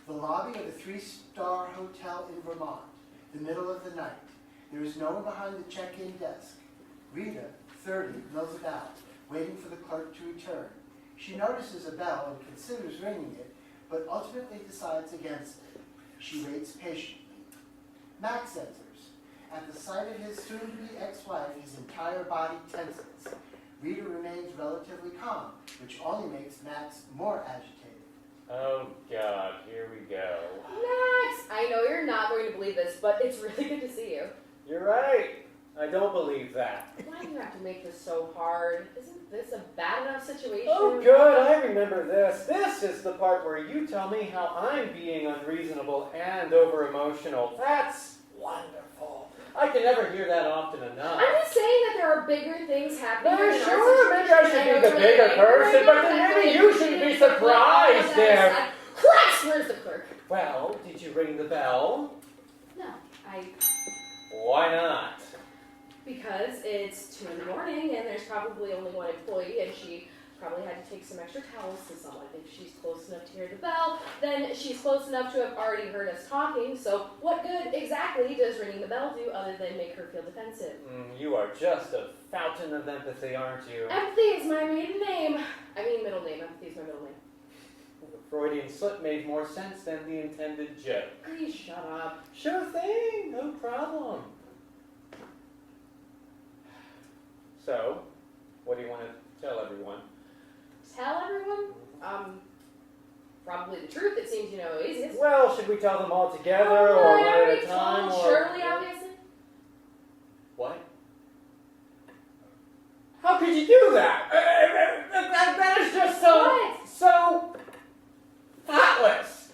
The lobby of a 3-star hotel in Vermont, the middle of the night. There is no one behind the check-in desk. Rita, 30, mills about, waiting for the clerk to return. She notices a bell and considers ringing it, but ultimately decides against it. She waits patiently. Max enters. At the sight of his soon-to-be ex-wife, his entire body tenses. Rita remains relatively calm, which only makes Max more agitated. Oh, God, here we go. Max! I know you're not going to believe this, but it's really good to see you. You're right. I don't believe that. Why do you have to make this so hard? Isn't this a bad enough situation? Oh, good. I remember this. This is the part where you tell me how I'm being unreasonable and over-emotional. That's wonderful. I can never hear that often enough. I'm just saying that there are bigger things happening in our Sure, maybe I should be the bigger person, but then maybe you should be surprised there. Christ, where's the clerk? Well, did you ring the bell? No, Why not? because it's 2 in the morning and there's probably only one employee and she probably had to take some extra towels to someone. If she's close enough to hear the bell, then she's close enough to have already heard us talking. So what good exactly does ringing the bell do other than make her feel defensive? You are just a fountain of empathy, aren't you? Empathy is my maiden name. I mean middle name. Empathy is my middle name. The Freudian slip made more sense than the intended joke. Please shut up. Sure thing, no problem. So, what do you want to tell everyone? Tell everyone? Probably the truth. It seems you know easiest. Well, should we tell them all together or I one at already a time? told Or Shirley, obviously. what? How could you do that? That is just so thoughtless.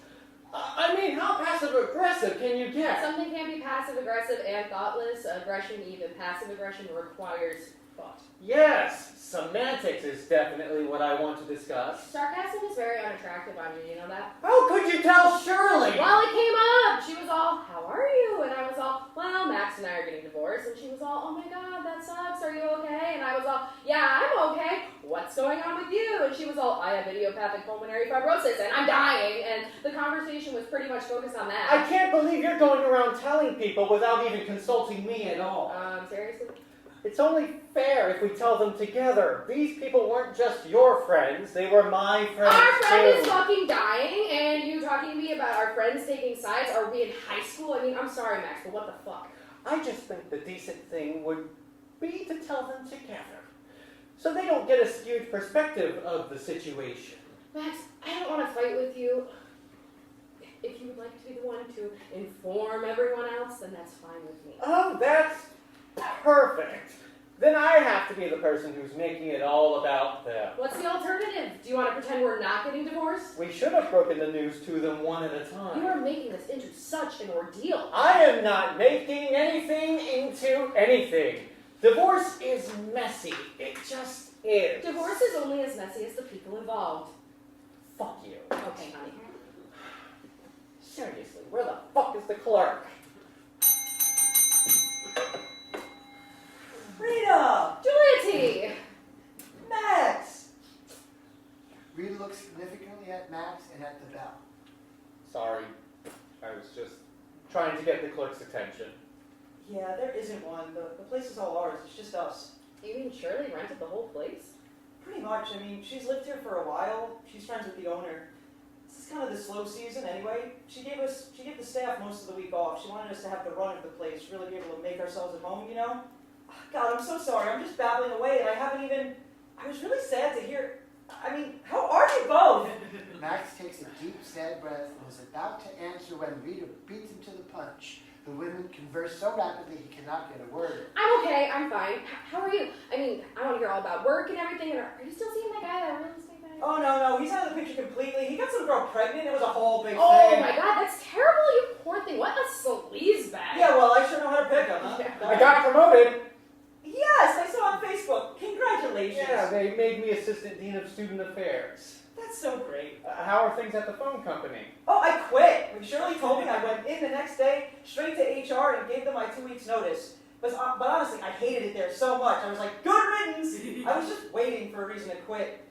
I mean, how passive-aggressive can you get? Something can be passive-aggressive and thoughtless. Aggression, even passive aggression, requires thought. Yes, semantics is definitely what I want to discuss. Sarcasm is very unattractive on you, you know that? How could you tell Shirley? Well, it came up. She was all, how are you? And I was all, well, Max and I are getting divorced. And she was all, oh my God, that sucks. Are you okay? And I was all, yeah, I'm okay. What's going on with you? And she was all, I have idiopathic pulmonary fibrosis and I'm dying. And the conversation was pretty much focused on that. I can't believe you're going around telling people without even consulting me at all. Seriously? It's only fair if we tell them together. These people weren't just your friends, they were my friends Our friend too. is fucking dying, and you talking to me about our friends taking sides? Are we in high school? I mean, I'm sorry, Max, but what the fuck? I just think the decent thing would be to tell them together, so they don't get a skewed perspective of the situation. Max, I don't want to fight with you. If you would like to be the one to inform everyone else, then that's fine with me. Oh, that's perfect. Then I have to be the person who's making it all about them. What's the alternative? Do you want to pretend we're not getting divorced? We should have broken the news to them one at a time. You are making this into such an ordeal. I am not making anything into anything. Divorce is messy. It just is. Divorce is only as messy as the people involved. Fuck you. Okay, honey. Seriously, where the fuck is the clerk? Rita! Juliety! Max! Rita looks significantly at Max and at the bell. Sorry, I was just trying to get the clerk's attention. Yeah, there isn't one. The place is all ours. It's just us. You mean Shirley rented the whole place? Pretty much. I mean, she's lived here for a while. She's friends with the owner. This is kind of the slow season anyway. She gave the staff most of the week off. She wanted us to have the run of the place, really be able to make ourselves at home, you know? God, I'm so sorry. I'm just babbling away and I was really sad to hear. I mean, how are you both? Max takes a deep, sad breath and is about to answer when Rita beats him to the punch. The women converse so rapidly he cannot get a word. I'm okay, I'm fine. How are you? I mean, I want to hear all about work and everything. And are you still seeing that guy, that real estate guy? Oh, no, he's out of the picture completely. He got some girl pregnant. It was a whole big thing. Oh my God, that's terrible, you poor thing. What a sleazebag. Yeah, well, I sure know how to pick him, huh? Yeah. I got promoted! Yes, I saw on Facebook. Congratulations. Yeah, they made me Assistant Dean of Student Affairs. That's so great. How are things at the phone company? Oh, I quit. When Shirley told me, I went in the next day, straight to HR, and gave them my 2 weeks' notice. But honestly, I hated it there so much. I was like, good riddance. I was just waiting for a reason to quit.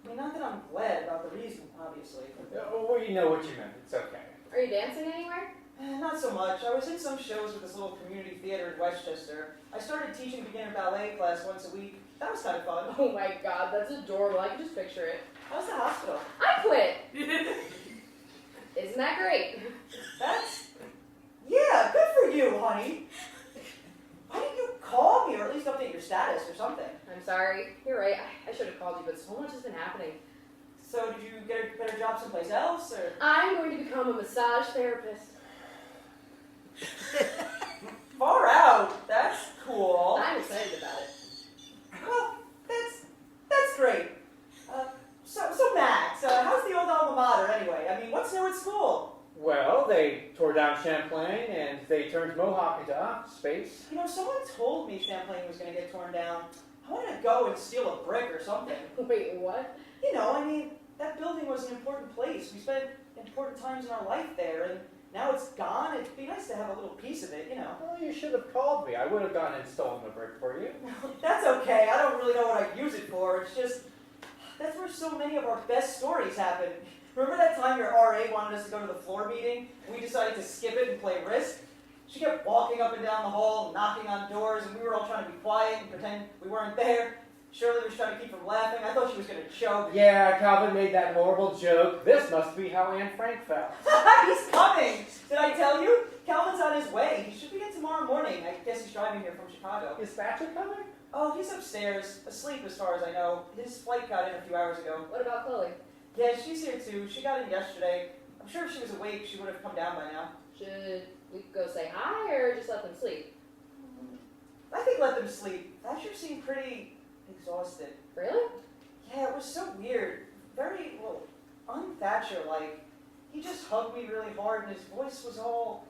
I mean, not that I'm glad about the reason, obviously. Well, you know what you meant. It's okay. Are you dancing anywhere? Not so much. I was in some shows with this little community theater in Westchester. I started teaching beginner ballet class once a week. That was kind of fun. Oh my god, that's adorable. I can just picture it. How's the hospital? I quit! Isn't that great? Yeah, good for you, honey. Why didn't you call me or at least update your status or something? I'm sorry. You're right. I should have called you, but so much has been happening. So did you get a better job someplace else, or? I'm going to become a massage therapist. Far out. That's cool. I'm excited about it. Well, that's great. So Max, how's the old alma mater anyway? I mean, what's new at school? Well, they tore down Champlain and they turned Mohawk into office space. You know, someone told me Champlain was going to get torn down. I wanted to go and steal a brick or something. Wait, what? You know, I mean, that building was an important place. We spent important times in our life there, and now it's gone. It'd be nice to have a little piece of it, you know. Well, you should have called me. I would have gone and stolen the brick for you. That's okay. I don't really know what I'd use it for. It's just, that's where so many of our best stories happen. Remember that time your RA wanted us to go to the floor meeting, and we decided to skip it and play Risk? She kept walking up and down the hall, knocking on doors, and we were all trying to be quiet and pretend we weren't there. Shirley was trying to keep from laughing. I thought she was going to choke. Yeah, Calvin made that horrible joke. This must be how Anne Frank felt. He's coming! Did I tell you? Calvin's on his way. He should be in tomorrow morning. I guess he's driving here from Chicago. Is Thatcher coming? Oh, he's upstairs, asleep as far as I know. His flight got in a few hours ago. What about Chloe? Yeah, she's here too. She got in yesterday. I'm sure if she was awake, she would have come down by now. Should we go say hi or just let them sleep? I think let them sleep. Thatcher seemed pretty exhausted. Really? Yeah, it was so weird. Very, well, un-Thatcher-like. He just hugged me really hard and his voice was all...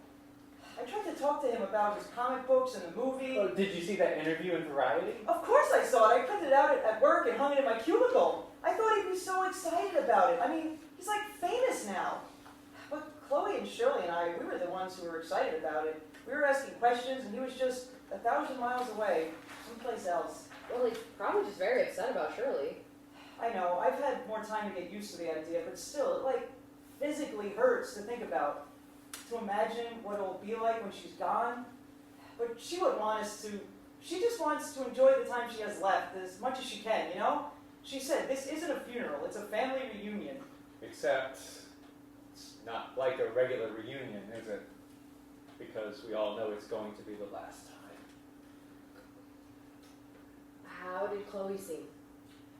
I tried to talk to him about his comic books and the movie. Oh, did you see that interview in Variety? Of course I saw it. I printed it out at work and hung it in my cubicle. I thought he'd be so excited about it. I mean, he's like famous now. But Chloe and Shirley and I, we were the ones who were excited about it. We were asking questions and he was just 1,000 miles away, someplace else. Well, he's probably just very upset about Shirley. I know, I've had more time to get used to the idea, but still, it like physically hurts to think about. To imagine what it'll be like when she's gone. But she wouldn't want us to, she just wants to enjoy the time she has left as much as she can, you know? She said, this isn't a funeral, it's a family reunion. Except, it's not like a regular reunion, is it? Because we all know it's going to be the last time. How did Chloe seem?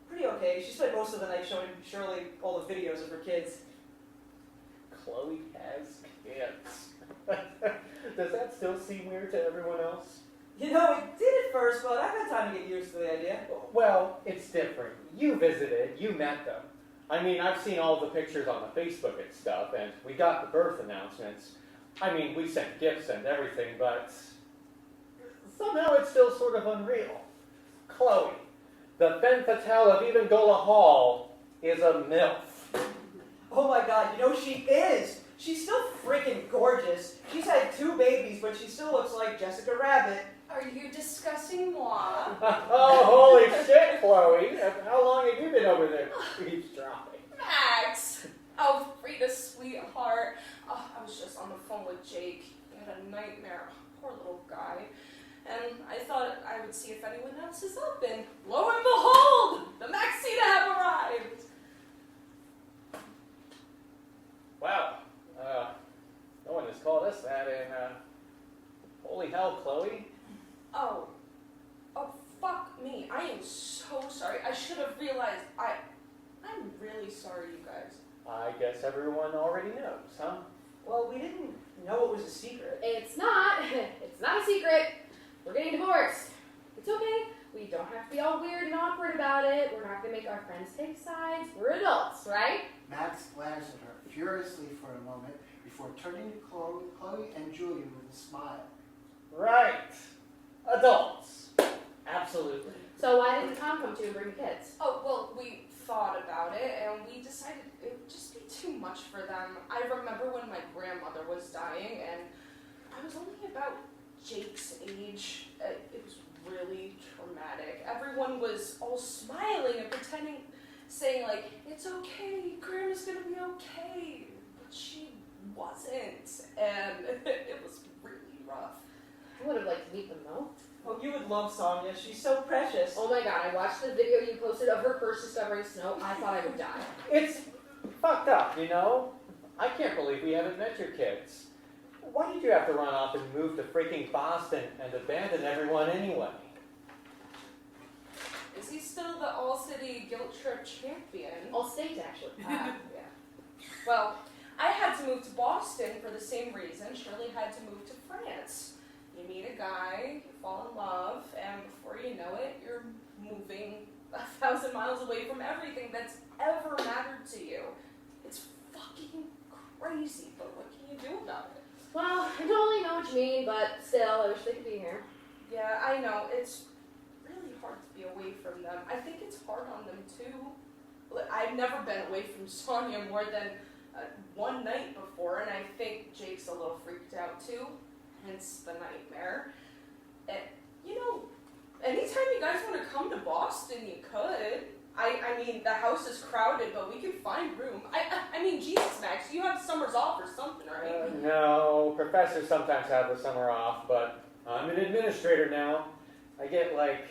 Pretty okay. She spent most of the night showing Shirley all the videos of her kids. Chloe has kids. Does that still seem weird to everyone else? You know, it did at first, but I've had time to get used to the idea. Well, it's different. You visited, you met them. I mean, I've seen all the pictures on the Facebook and stuff, and we got the birth announcements. I mean, we sent gifts and everything, but somehow it's still sort of unreal. Chloe, the femme fatale of even Gola Hall, is a MILF. Oh my god, you know she is! She's still freaking gorgeous. She's had 2 babies, but she still looks like Jessica Rabbit. Are you discussing moi? Oh, holy shit, Chloe. How long have you been over there eavesdropping? Max! Oh, Frida, sweetheart. Oh, I was just on the phone with Jake. He had a nightmare. Poor little guy. And I thought I would see if anyone else is up, and lo and behold, the Maxina have arrived. Wow. No one has called us that in, holy hell, Chloe. Oh, fuck me. I am so sorry. I should have realized. I'm really sorry, you guys. I guess everyone already knows, huh? Well, we didn't know it was a secret. It's not. It's not a secret. We're getting divorced. It's okay. We don't have to be all weird and awkward about it. We're not going to make our friends take sides. We're adults, right? Max glares at her furiously for a moment before turning to Chloe and Julia with a smile. Right. Adults. Absolutely. So why didn't Tom come to and bring kids? Oh, well, we thought about it, and we decided it would just be too much for them. I remember when my grandmother was dying, and I was only about Jake's age. It was really traumatic. Everyone was all smiling and pretending saying like, it's okay, Grandma's gonna be okay. But she wasn't, and it was really rough. I would have liked to meet them though. Oh, you would love Sonia. She's so precious. Oh my god, I watched the video you posted of her first discovering snow. I thought I would die. It's fucked up, you know? I can't believe we haven't met your kids. Why did you have to run off and move to freaking Boston and abandon everyone anyway? Is he still the all-city guilt trip champion? All state, actually. Yeah. Well, I had to move to Boston for the same reason Shirley had to move to France. You meet a guy, you fall in love, and before you know it, you're moving 1,000 miles away from everything that's ever mattered to you. It's fucking crazy, but what can you do about it? Well, I totally know what you mean, but still, I wish they could be here. Yeah, I know. It's really hard to be away from them. I think it's hard on them, too. I've never been away from Sonia more than one night before, and I think Jake's a little freaked out, too. Hence the nightmare. And, you know, anytime you guys want to come to Boston, you could. I mean, the house is crowded, but we can find room. I mean, Jesus, Max, you have summers off or something, right? No, professors sometimes have the summer off, but I'm an administrator now. I get like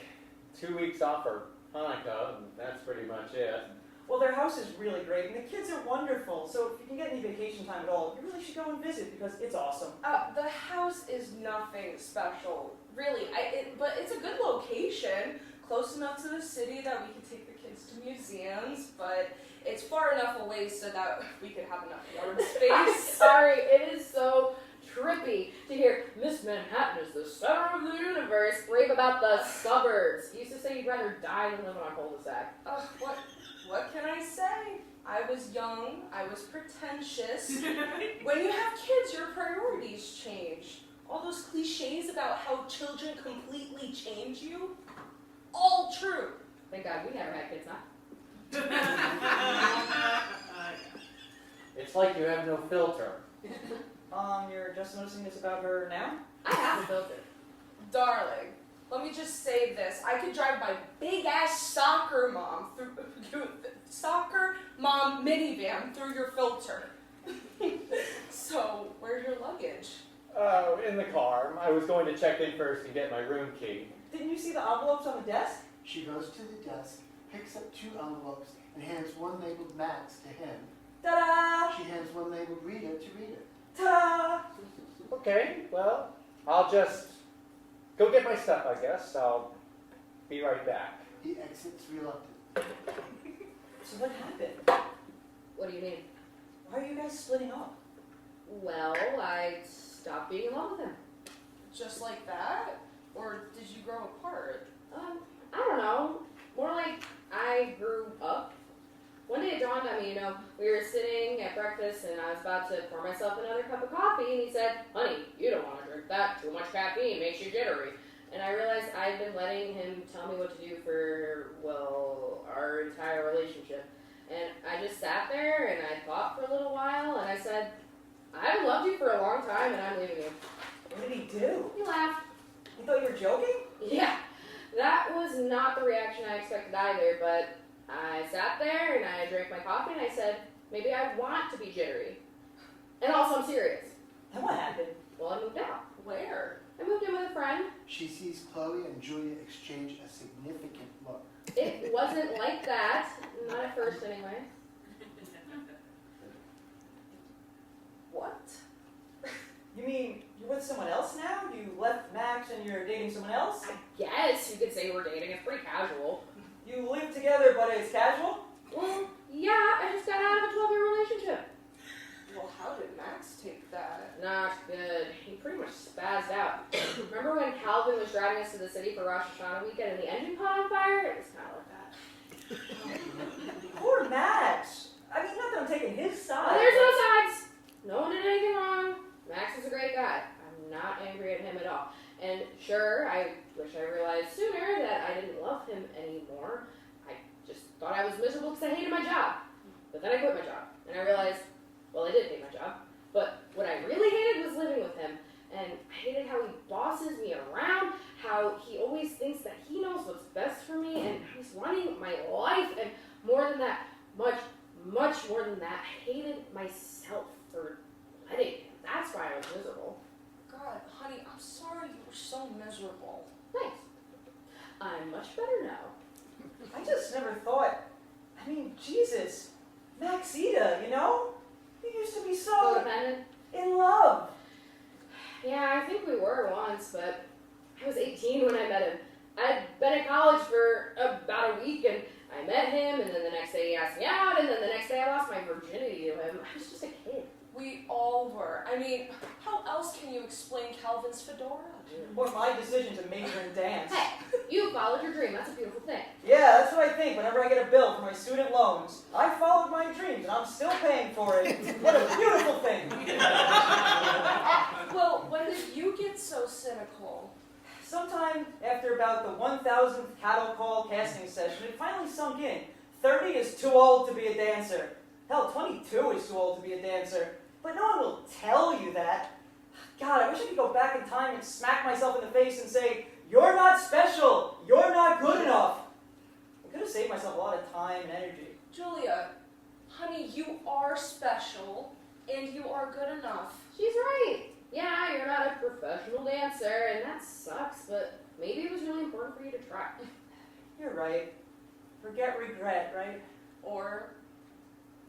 2 weeks off for Hanukkah, and that's pretty much it. Well, their house is really great, and the kids are wonderful. So if you can get any vacation time at all, you really should go and visit because it's awesome. The house is nothing special, really. But it's a good location, close enough to the city that we can take the kids to museums, but it's far enough away so that we could have enough yard I'm space. sorry, it is so trippy to hear Miss Manhattan is the center of the universe rave about the suburbs. You used to say you'd rather die than live on a cul-de-sac. What can I say? I was young, I was pretentious. When you have kids, your priorities change. All those cliches about how children completely change you, all true. Thank God we never had kids, huh? It's like you have no filter. You're just noticing this about her now? I have a filter. Darling, let me just say this. I could drive my big-ass soccer mom minivan through your filter. So, where's your luggage? Oh, in the car. I was going to check in first and get my room key. Didn't you see the envelopes on the desk? She goes to the desk, picks up 2 envelopes, and hands one labeled Max to him. Ta-da! She hands one labeled Rita to Rita. Ta-da! Okay, well, I'll just go get my stuff, I guess. I'll be right back. He exits reluctant. So what happened? What do you mean? Why are you guys splitting up? Well, I stopped being in love with him. Just like that? Or did you grow apart? I don't know. More like I grew up. One day it dawned on me, we were sitting at breakfast and I was about to pour myself another cup of coffee and he said, honey, you don't want to drink that. Too much caffeine makes you jittery. And I realized I'd been letting him tell me what to do for, our entire relationship. And I just sat there and I thought for a little while and I said, I've loved you for a long time and I'm leaving you. What did he do? He laughed. You thought you were joking? Yeah, that was not the reaction I expected either, but I sat there and I drank my coffee and I said, maybe I want to be jittery. And also I'm serious. Then what happened? Well, I moved out. Where? I moved in with a friend. She sees Chloe and Julia exchange a significant look. It wasn't like that. Not at first, anyway. What? You mean you're with someone else now? You left Max and you're dating someone else? I guess you could say we're dating. It's pretty casual. You live together, but it's casual? Well, yeah, I just got out of a 12-year relationship. Well, how did Max take that? Not good. He pretty much spazzed out. Remember when Calvin was driving us to the city for Rosh Hashanah weekend and the engine caught on fire? It was kind of like that. Poor Max. I mean, not that I'm taking his side. Well, there's no sides. No one did anything wrong. Max is a great guy. I'm not angry at him at all. And sure, I wish I realized sooner that I didn't love him anymore. I just thought I was miserable because I hated my job. But then I quit my job. And I realized, well, I did hate my job. But what I really hated was living with him. And I hated how he bosses me around, how he always thinks that he knows what's best for me, and he's running my life. And more than that, Jesus. Maxita, you know? You used to be so Codependent? in love. Yeah, I think we were once, but I was 18 when I met him. I'd been at college for about a week, and I met him, and then the next day he asked me out, and then the next day I lost my virginity to him. I was just a kid. We all were. I mean, how else can you explain Calvin's fedora? Or my decision to major in dance. Hey, you followed your dream. That's a beautiful thing. Yeah, that's what I think whenever I get a bill for my student loans. I followed my dreams, and I'm still paying for it. What a beautiful thing. Well, when did you get so cynical? Sometime after about the 1,000th cattle call casting session, it finally sunk in. 30 is too old to be a dancer. Hell, 22 is too old to be a dancer. But no one will tell you that. God, I wish I could go back in time and smack myself in the face and say, "You're not special. You're not good enough." I could have saved myself a lot of time and energy. Julia, honey, you are special, and you are good enough. She's right. Yeah, you're not a professional dancer, and that sucks, but maybe it was really important for you to try. You're right. Forget regret, right? Or,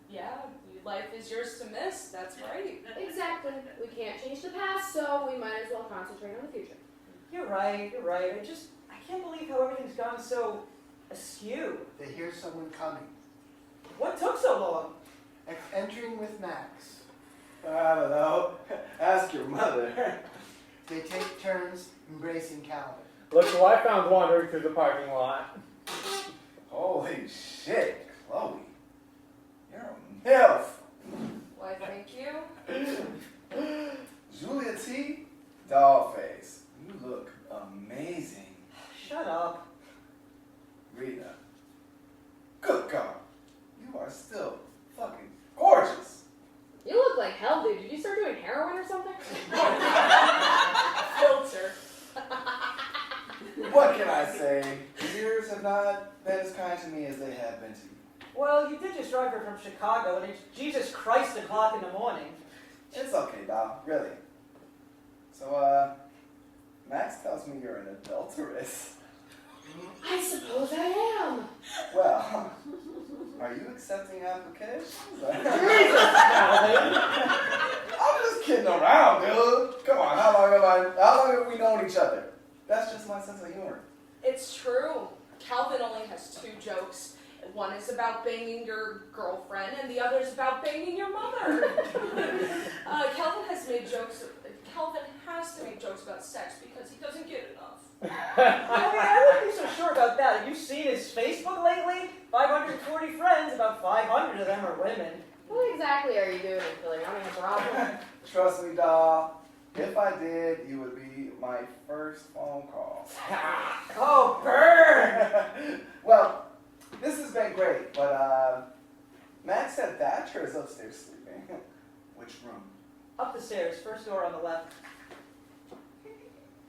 yeah, life is yours to miss. That's right. Exactly. We can't change the past, so we might as well concentrate on the future. You're right. I can't believe how everything's gone so askew. They hear someone coming. What took so long? Entering with Max. I don't know. Ask your mother. They take turns embracing Calvin. Look who I found wandering through the parking lot. Holy shit, Chloe. You're a MILF. Why, thank you. Julia T. Dollface. You look amazing. Shut up. Rita. Good God. You are still fucking gorgeous. You look like hell, dude. Did you start doing heroin or something? Filter. What can I say? The years have not been as kind to me as they have been to you. Well, you did just drive her from Chicago, and it's Jesus Christ o'clock in the morning. It's okay, doll. Really. So, Max tells me you're an adulteress. I suppose I am. Well, are you accepting applications? Jesus, Calvin! I'm just kidding around, dude. Come on, how long have we known each other? That's just my sense of humor. It's true. Calvin only has 2 jokes. One is about banging your girlfriend, and the other is about banging your mother. Calvin has to make jokes about sex because he doesn't get enough. I wouldn't be so sure about that. Have you seen his Facebook lately? 540 friends, about 500 of them are women. What exactly are you doing in Philly? Having a problem? Trust me, doll. If I did, you would be my first phone call. Oh, burn! Well, this has been great, but Max said Thatcher is upstairs sleeping. Which room? Up the stairs, first door on the left.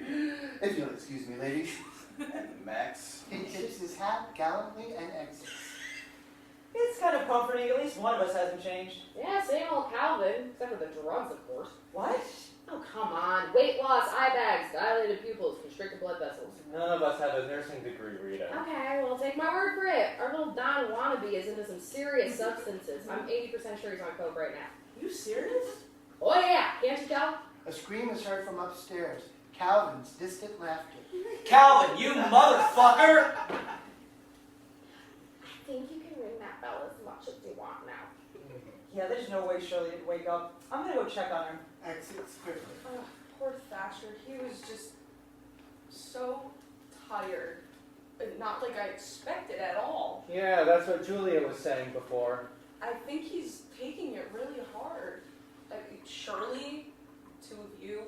If you'll excuse me, ladies. And Max. He tips his hat gallantly and exits. It's kind of comforting, at least one of us hasn't changed. Yeah, same old Calvin, except for the drugs, of course. What? Oh, come on. Weight loss, eye bags, dilated pupils, constricted blood vessels. None of us have a nursing degree, Rita. Okay, well, take my word for it. Our little Don wannabe is into some serious substances. I'm 80% sure he's on coke right now. You serious? Oh, yeah. Can't you tell? A scream is heard from upstairs. Calvin's distant laughter. Calvin, you motherfucker! I think you can ring that bell as much as you want now. Yeah, there's no way Shirley didn't wake up. I'm gonna go check on her. Exits quickly. Oh, poor Thatcher. He was just so tired. Not like I expected at all. Yeah, that's what Julia was saying before. I think he's taking it really hard. Like, Shirley, 2 of you.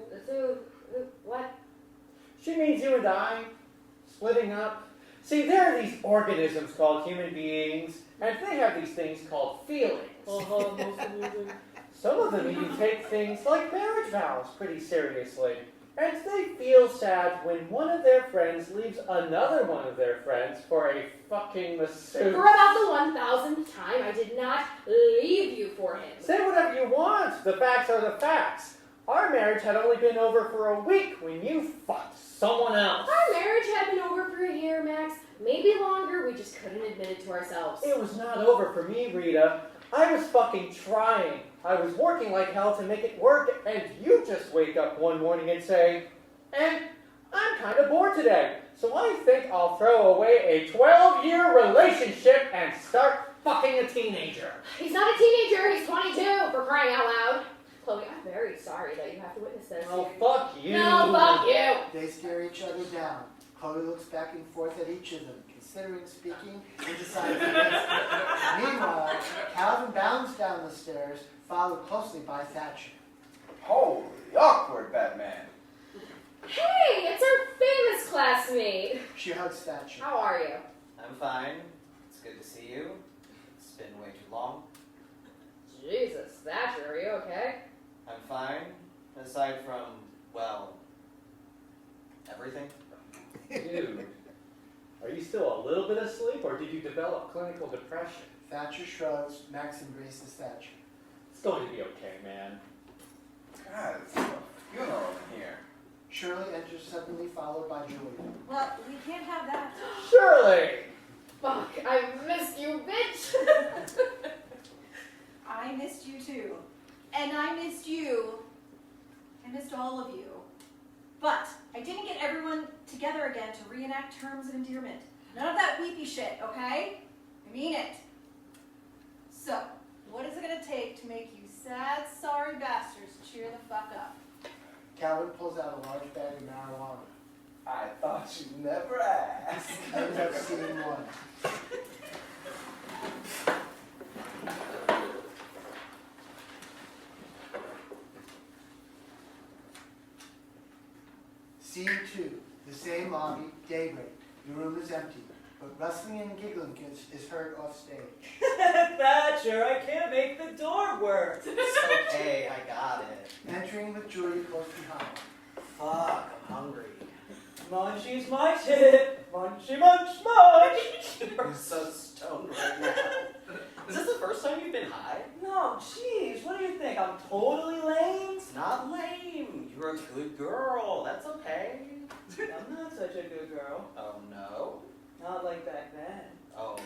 What? She means you and I, splitting up. See, there are these organisms called human beings, and they have these things called feelings. Some of them even take things like marriage vows pretty seriously. And they feel sad when one of their friends leaves another one of their friends for a fucking masseuse. For about the 1,000th time, I did not leave you for him. Say whatever you want. The facts are the facts. Our marriage had only been over for a week when you fucked someone else. Our marriage had been over for a year, Max. maybe longer, we just couldn't admit it to ourselves. It was not over for me, Rita. I was fucking trying. I was working like hell to make it work, and you just wake up one morning and say, and I'm kind of bored today, so I think I'll throw away a 12-year relationship and start fucking a teenager. He's not a teenager, he's 22, for crying out loud. Chloe, I'm very sorry that you have to witness this. Oh, fuck you. No, fuck you. They stare each other down. Chloe looks back and forth at each of them, considering speaking and decides against it. Meanwhile, Calvin bounds down the stairs, followed closely by Thatcher. Holy awkward, Batman. Hey, it's our famous classmate. She hugs Thatcher. How are you? I'm fine. It's good to see you. It's been way too long. Jesus, Thatcher, are you okay? I'm fine. Aside from, well, everything. Dude, are you still a little bit asleep, or did you develop clinical depression? Thatcher shrugs. Max embraces Thatcher. It's going to be okay, man. God, it's a funeral in here. Shirley enters suddenly, followed by Julia. Well, we can't have that. Shirley! Fuck, I missed you, bitch. I missed you too. And I missed you. I missed all of you. But I didn't get everyone together again to reenact terms of endearment. None of that weepy shit, okay? I mean it. So, what is it gonna take to make you sad, sorry bastards cheer the fuck up? Calvin pulls out a large bag of marijuana. I thought you'd never ask. Ends up seeing one. Scene 2. The same lobby, daybreak. The room is empty, but rustling and giggling is heard off stage. Thatcher, I can't make the door work. It's okay, I got it. Entering with Julia close behind. Fuck, I'm hungry. Munchie's my shit. Munchy, munch, munch. You're so stoned right now. Is this the first time you've been high? No, jeez, what do you think? I'm totally lame? It's not lame. You're a good girl. That's okay. I'm not such a good girl. Oh, no? Not like back then. Oh,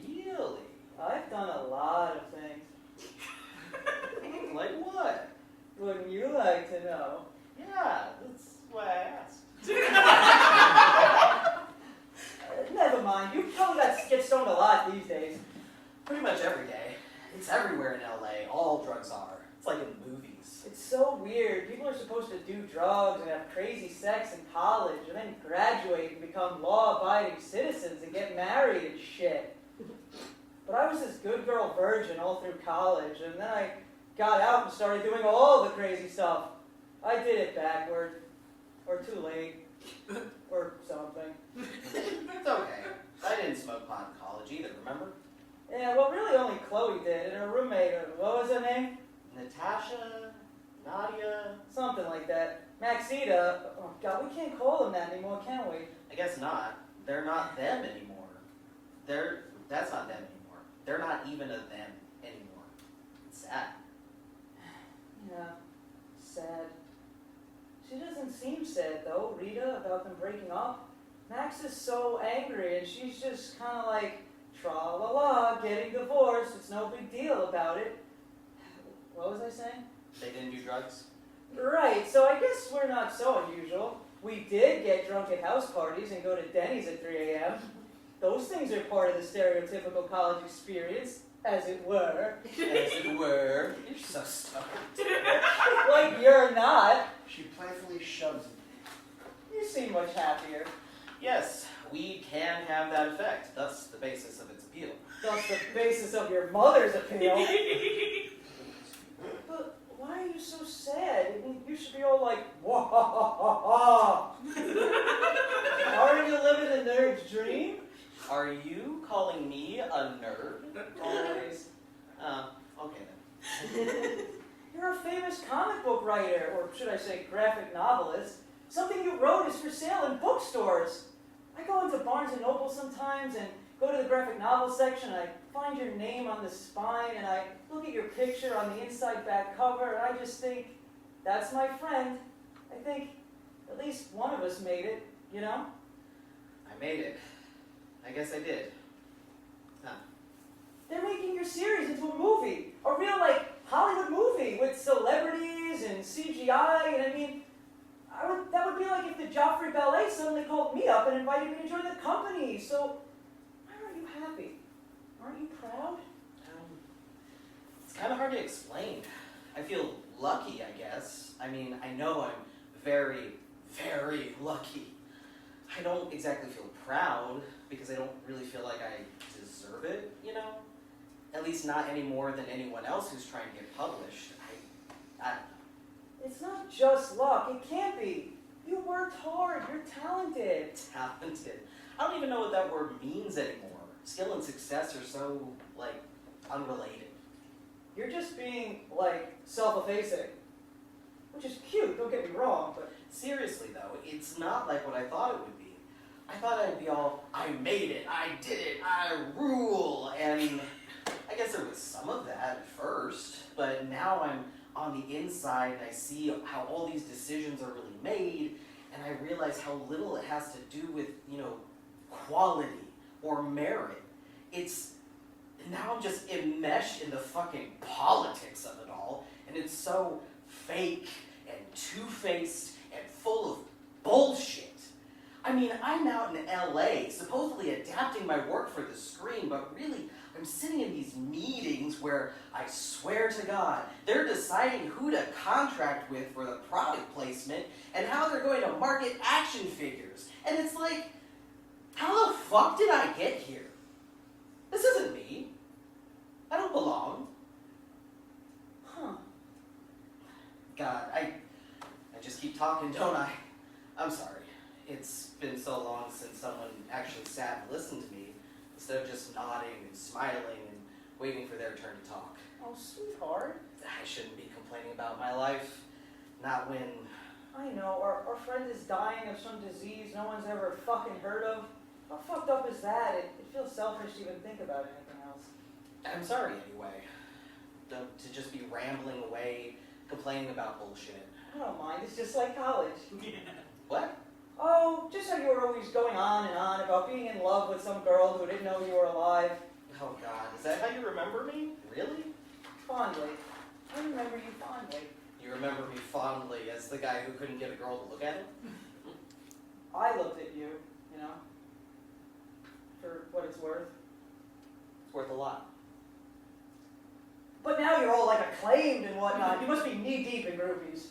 really? I've done a lot of things. Like what? Wouldn't you like to know? Yeah, that's why I asked. Never mind, you probably get stoned a lot these days. Pretty much every day. It's everywhere in LA. All drugs are. It's like in movies. It's so weird. People are supposed to do drugs and have crazy sex in college and then graduate and become law-abiding citizens and get married and shit. But I was this good girl virgin all through college, and then I got out and started doing all the crazy stuff. I did it backward. Or too late. Or something. It's okay. I didn't smoke pot in college either, remember? Yeah, well, really only Chloe did, and her roommate, what was her name? Natasha? Nadia? Something like that. Maxita. Oh, God, we can't call them that anymore, can we? I guess not. They're not them anymore. That's not them anymore. They're not even a them anymore. It's sad. Yeah, sad. She doesn't seem sad, though, Rita, about them breaking up. Max is so angry, and she's just kind of like, tra-la-la, getting divorced. It's no big deal about it. What was I saying? They didn't do drugs? Right, so I guess we're not so unusual. We did get drunk at house parties and go to Denny's at 3 a.m. Those things are part of the stereotypical college experience, as it were. As it were. You're so stubborn. Like you're not. She playfully shoves him. You seem much happier. Yes, weed can have that effect. Thus the basis of its appeal. That's the basis of your mother's appeal. But why are you so sad? I mean, you should be all like, wah ha ha ha ha. Aren't you living a nerd's dream? Are you calling me a nerd? Always. Okay then. You're a famous comic book writer, or should I say graphic novelist. Something you wrote is for sale in bookstores. I go into Barnes & Noble sometimes and go to the graphic novel section, and I find your name on the spine, and I look at your picture on the inside back cover, and I just think, that's my friend. I think at least one of us made it, you know? I made it. I guess I did. Huh. They're making your series into a movie. A real, like, Hollywood movie with celebrities and CGI, and I mean, that would be like if the Joffrey Ballet suddenly called me up and invited me to join the company. So, why aren't you happy? Aren't you proud? It's kind of hard to explain. I feel lucky, I guess. I mean, I know I'm very, very lucky. I don't exactly feel proud because I don't really feel like I deserve it, you know? At least not any more than anyone else who's trying to get published. I don't know. It's not just luck. It can't be. You worked hard. You're talented. Talented. I don't even know what that word means anymore. Skill and success are so, like, unrelated. You're just being, like, self-effacing. Which is cute, don't get me wrong, but... Seriously, though, it's not like what I thought it would be. I thought I'd be all, I made it, I did it, I rule, and I guess there was some of that at first, but now I'm on the inside and I see how all these decisions are really made, and I realize how little it has to do with, you know, quality or merit. Now I'm just enmeshed in the fucking politics of it all, and it's so fake and two-faced and full of bullshit. I mean, I'm out in LA, supposedly adapting my work for the screen, but really, I'm sitting in these meetings where I swear to God, they're deciding who to contract with for the product placement and how they're going to market action figures. And it's like, how the fuck did I get here? This isn't me. I don't belong. Huh. God, I just keep talking, don't I? I'm sorry. It's been so long since someone actually sat and listened to me, instead of just nodding and smiling and waiting for their turn to talk. Oh, sweetheart. I shouldn't be complaining about my life. Not when... I know, our friend is dying of some disease no one's ever fucking heard of. How fucked up is that? It feels selfish to even think about anything else. I'm sorry anyway. To just be rambling away, complaining about bullshit. I don't mind, it's just like college. What? Oh, just how you were always going on and on about being in love with some girl who didn't know you were alive. Oh God, is that how you remember me? Really? Fondly. I remember you fondly. You remember me fondly as the guy who couldn't get a girl to look at him? I looked at you, you know, for what it's worth. It's worth a lot. But now you're all like acclaimed and whatnot. You must be knee-deep in groupies.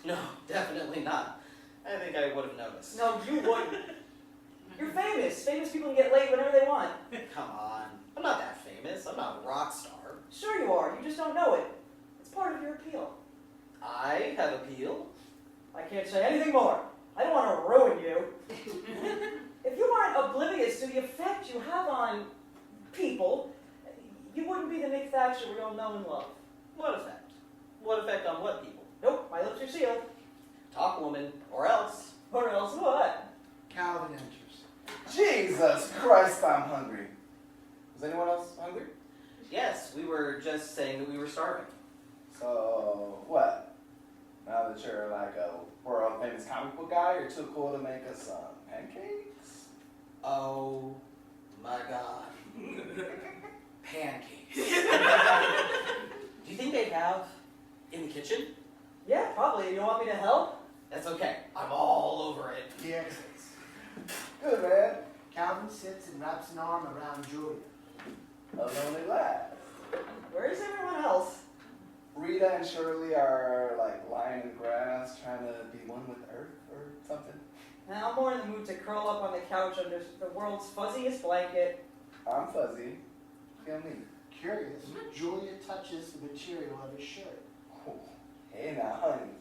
No, definitely not. I think I would have noticed. No, you wouldn't. You're famous. Famous people can get laid whenever they want. Come on. I'm not that famous. I'm not a rock star. Sure you are. You just don't know it. It's part of your appeal. I have appeal. I can't say anything more. I don't want to ruin you. If you weren't oblivious to the effect you have on people, you wouldn't be the Nick Thatcher we all know and love. What effect? What effect on what people? Nope, my lips are sealed. Talk, woman, or else. Or else what? Calvin enters. Jesus Christ, I'm hungry. Was anyone else hungry? Yes, we were just saying that we were starving. So, what? Now that you're like a world famous comic book guy, you're too cool to make us pancakes? Oh my God. Pancakes. Do you think they have in the kitchen? Yeah, probably. You want me to help? That's okay. I'm all over it. He exits. Good, man. Calvin sits and wraps an arm around Julia. A lonely laugh. Where's everyone else? Rita and Shirley are like lying in the grass trying to be one with Earth or something. Now I'm more in the mood to curl up on the couch under the world's fuzziest blanket. I'm fuzzy. Feel me. Curious, Julia touches the material of his shirt. Oh, hey now, honey.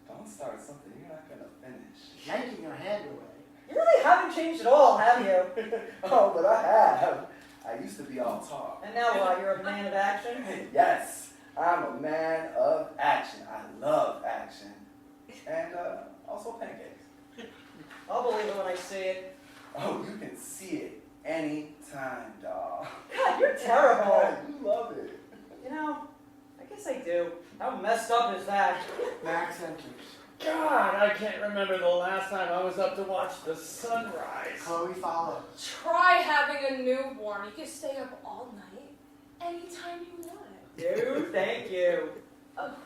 Don't start something you're not gonna finish. Yanking her hand away. You really haven't changed at all, have you? Oh, but I have. I used to be all talk. And now what? You're a man of action? Yes, I'm a man of action. I love action. And also pancakes. I'll believe it when I see it. Oh, you can see it anytime, dawg. God, you're terrible. Oh, you love it. You know, I guess I do. How messed up is that? Max enters. God, I can't remember the last time I was up to watch the sunrise. Chloe, follow. Try having a newborn. You can stay up all night, anytime you want. Dude, thank you.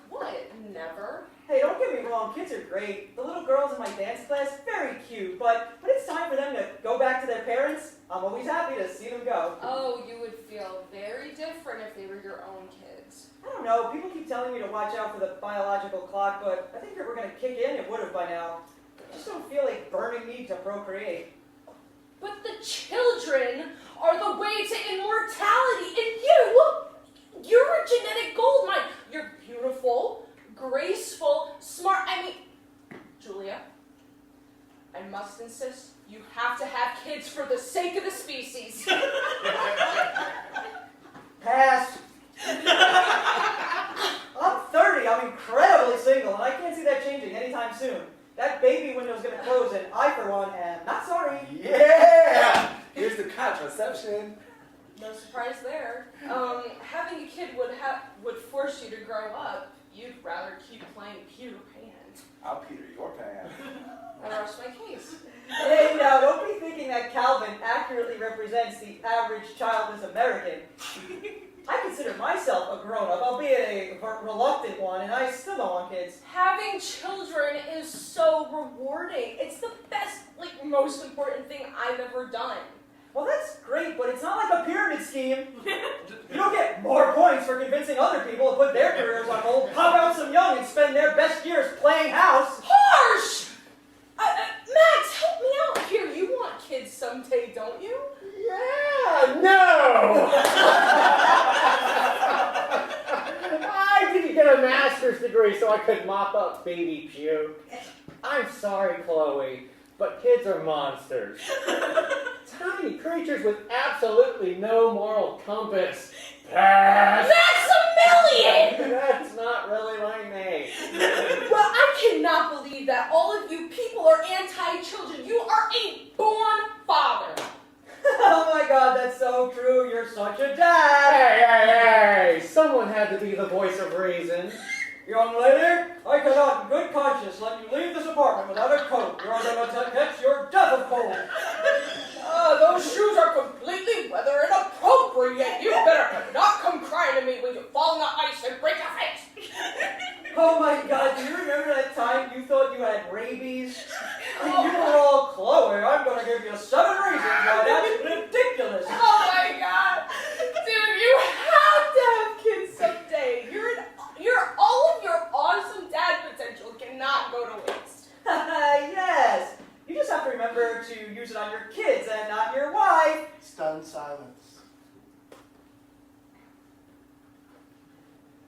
What? Never? Hey, don't get me wrong, kids are great. The little girls in my dance class, very cute, but when it's time for them to go back to their parents, I'm always happy to see them go. Oh, you would feel very different if they were your own kids. I don't know, people keep telling me to watch out for the biological clock, but I think if we're going to kick in, it would have by now. I just don't feel like burning me to procreate. But the children are the way to immortality, and you're a genetic gold mine. You're beautiful, graceful, smart. I mean, Julia, I must insist, you have to have kids for the sake of the species. Pass. I'm 30, I'm incredibly single, and I can't see that changing anytime soon. That baby window's going to close, and I, for one, am not sorry. Yeah! Here's the contraception. No surprise there. Having a kid would force you to grow up. You'd rather keep playing Peter Pan. I'll Peter your pan. I rest my case. Hey, now, don't be thinking that Calvin accurately represents the average childless American. I consider myself a grown-up, albeit a reluctant one, and I still don't want kids. Having children is so rewarding. It's the best, most important thing I've ever done. Well, that's great, but it's not like a pyramid scheme. You don't get more points for convincing other people to put their careers on hold, pop out some young, and spend their best years playing house. Harsh! Max, help me out here. You want kids someday, don't you? Yeah, no! I didn't get a master's degree so I could mop up baby puke. I'm sorry, Chloe, but kids are monsters. Tiny creatures with absolutely no moral compass. Pass! Maximilian! That's not really my name. Well, I cannot believe that all of you people are anti-children. You are a born father. Oh my God, that's so true. You're such a dad. Hey! Someone had to be the voice of reason. Young lady, I cannot in good conscience let you leave this apartment without a coat. You're going to catch your death of cold. Those shoes are completely weather inappropriate. You better not come crying to me when you fall in the ice and break your face. Oh my God, do you remember that time you thought you had rabies? And you were all, Chloe, I'm going to give you 7 reasons why that's ridiculous. Oh my God. Dude, you have to have kids someday. All of your awesome dad potential cannot go to waste. Yes. You just have to remember to use it on your kids and not your wife. Stunned silence.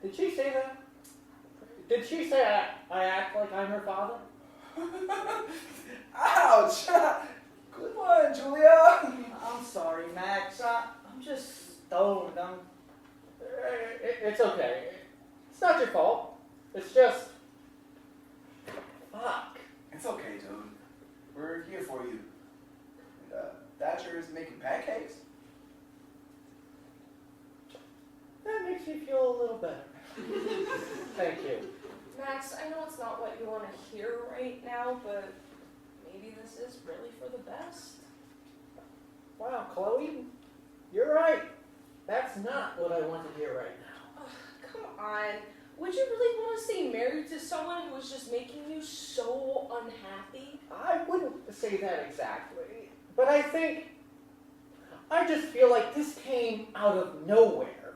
Did she say that? Did she say I act like I'm her father? Ouch! Good one, Julia. I'm sorry, Max. I'm just stoned. It's okay. It's not your fault. It's just... Fuck. It's okay, dude. We're here for you. Thatcher is making pancakes? That makes me feel a little better. Thank you. Max, I know it's not what you want to hear right now, but maybe this is really for the best. Wow, Chloe, you're right. That's not what I want to hear right now. Come on. Would you really want to stay married to someone who was just making you so unhappy? I wouldn't say that exactly, but I just feel like this came out of nowhere.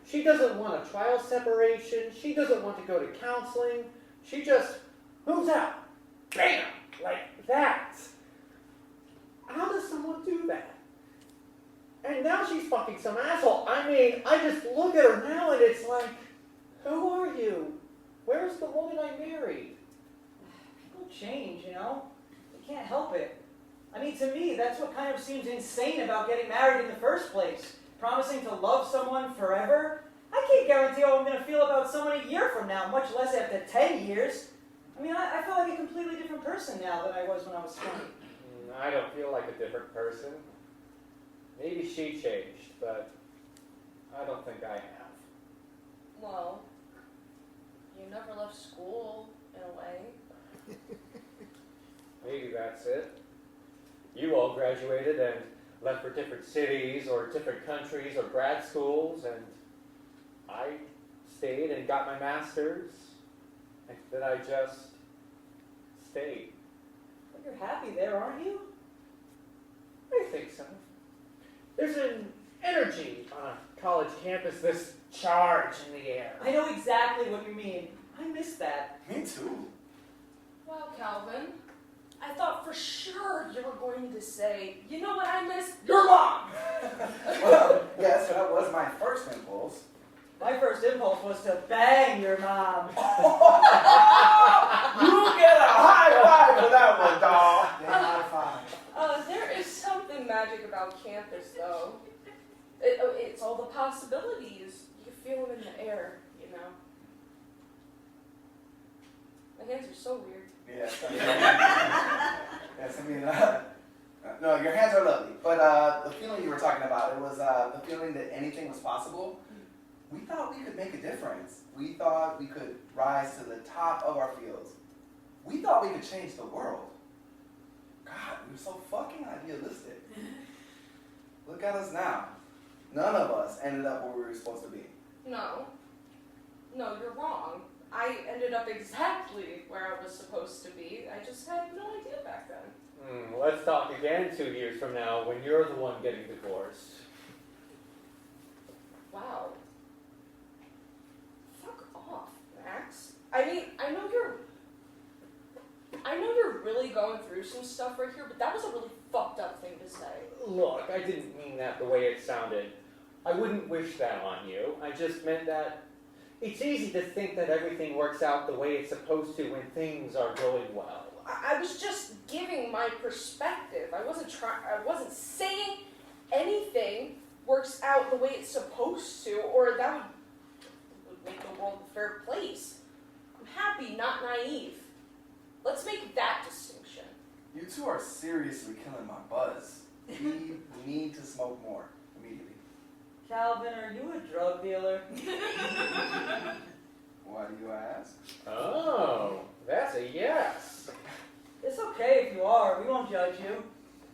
She doesn't want a trial separation. She doesn't want to go to counseling. She just moves out. Bam! Like that. How does someone do that? And now she's fucking some asshole. I mean, I just look at her now and it's like, who are you? Where's the woman I married? People change, you know? They can't help it. I mean, to me, that's what kind of seems insane about getting married in the first place. Promising to love someone forever? I can't guarantee how I'm going to feel about someone a year from now, much less after 10 years. I mean, I feel like a completely different person now than I was when I was 20. I don't feel like a different person. Maybe she changed, but I don't think I have. Well, you never left school, in a way. Maybe that's it. You all graduated and left for different cities or different countries or grad schools, and I stayed and got my master's, and then I just stayed. But you're happy there, aren't you? I think so. There's an energy on a college campus, this charge in the air. I know exactly what you mean. I miss that. Me too. Well, Calvin, I thought for sure you were going to say, you know what I miss? Your mom! Well, yes, that was my first impulse. My first impulse was to bang your mom. You get a high five for that one, dog. They high five. There is something magic about campus, though. It's all the possibilities. You can feel them in the air, you know. My hands are so weird. Yes, I mean, no, your hands are lovely. But the feeling you were talking about, it was the feeling that anything was possible. We thought we could make a difference. We thought we could rise to the top of our fields. We thought we could change the world. God, we were so fucking idealistic. Look at us now. None of us ended up where we were supposed to be. No, you're wrong. I ended up exactly where I was supposed to be. I just had no idea back then. Let's talk again 2 years from now when you're the one getting divorced. Wow. Fuck off, Max. I mean, I know you're really going through some stuff right here, but that was a really fucked up thing to say. Look, I didn't mean that the way it sounded. I wouldn't wish that on you. I just meant that it's easy to think that everything works out the way it's supposed to when things are going well. I was just giving my perspective. I wasn't saying anything works out the way it's supposed to, or that would make the world a fair place. I'm happy, not naive. Let's make that distinction. You two are seriously killing my buzz. We need to smoke more immediately. Calvin, are you a drug dealer? Why do you ask? Oh, that's a yes. It's okay if you are. We won't judge you.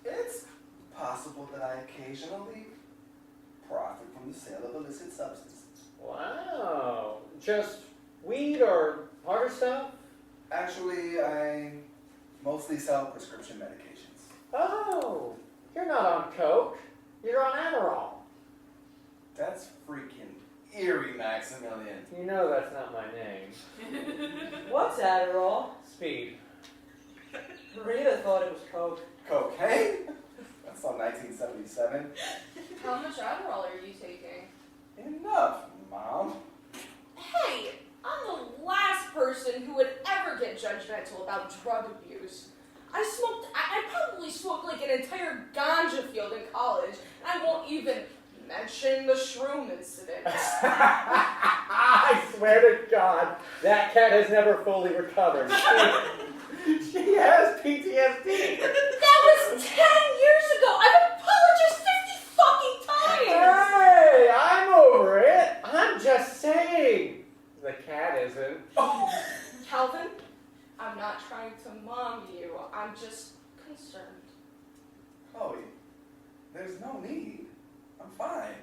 It's possible that I occasionally profit from the sale of illicit substances. Wow. Just weed or harder stuff? Actually, I mostly sell prescription medications. Oh, you're not on coke. You're on Adderall. That's freaking eerie, Maximilian. You know that's not my name. What's Adderall? Speed. Rita thought it was coke. Cocaine? That's on 1977. How much Adderall are you taking? Enough, Mom. Hey, I'm the last person who would ever get judgmental about drug abuse. I probably smoked like an entire ganja field in college, and I won't even mention the shroom incident. I swear to God, that cat has never fully recovered. She has PTSD. That was 10 years ago! I've apologized 50 fucking times! Hey, I'm over it. I'm just saying. The cat isn't. Calvin, I'm not trying to mom you. I'm just concerned. Chloe, there's no need. I'm fine.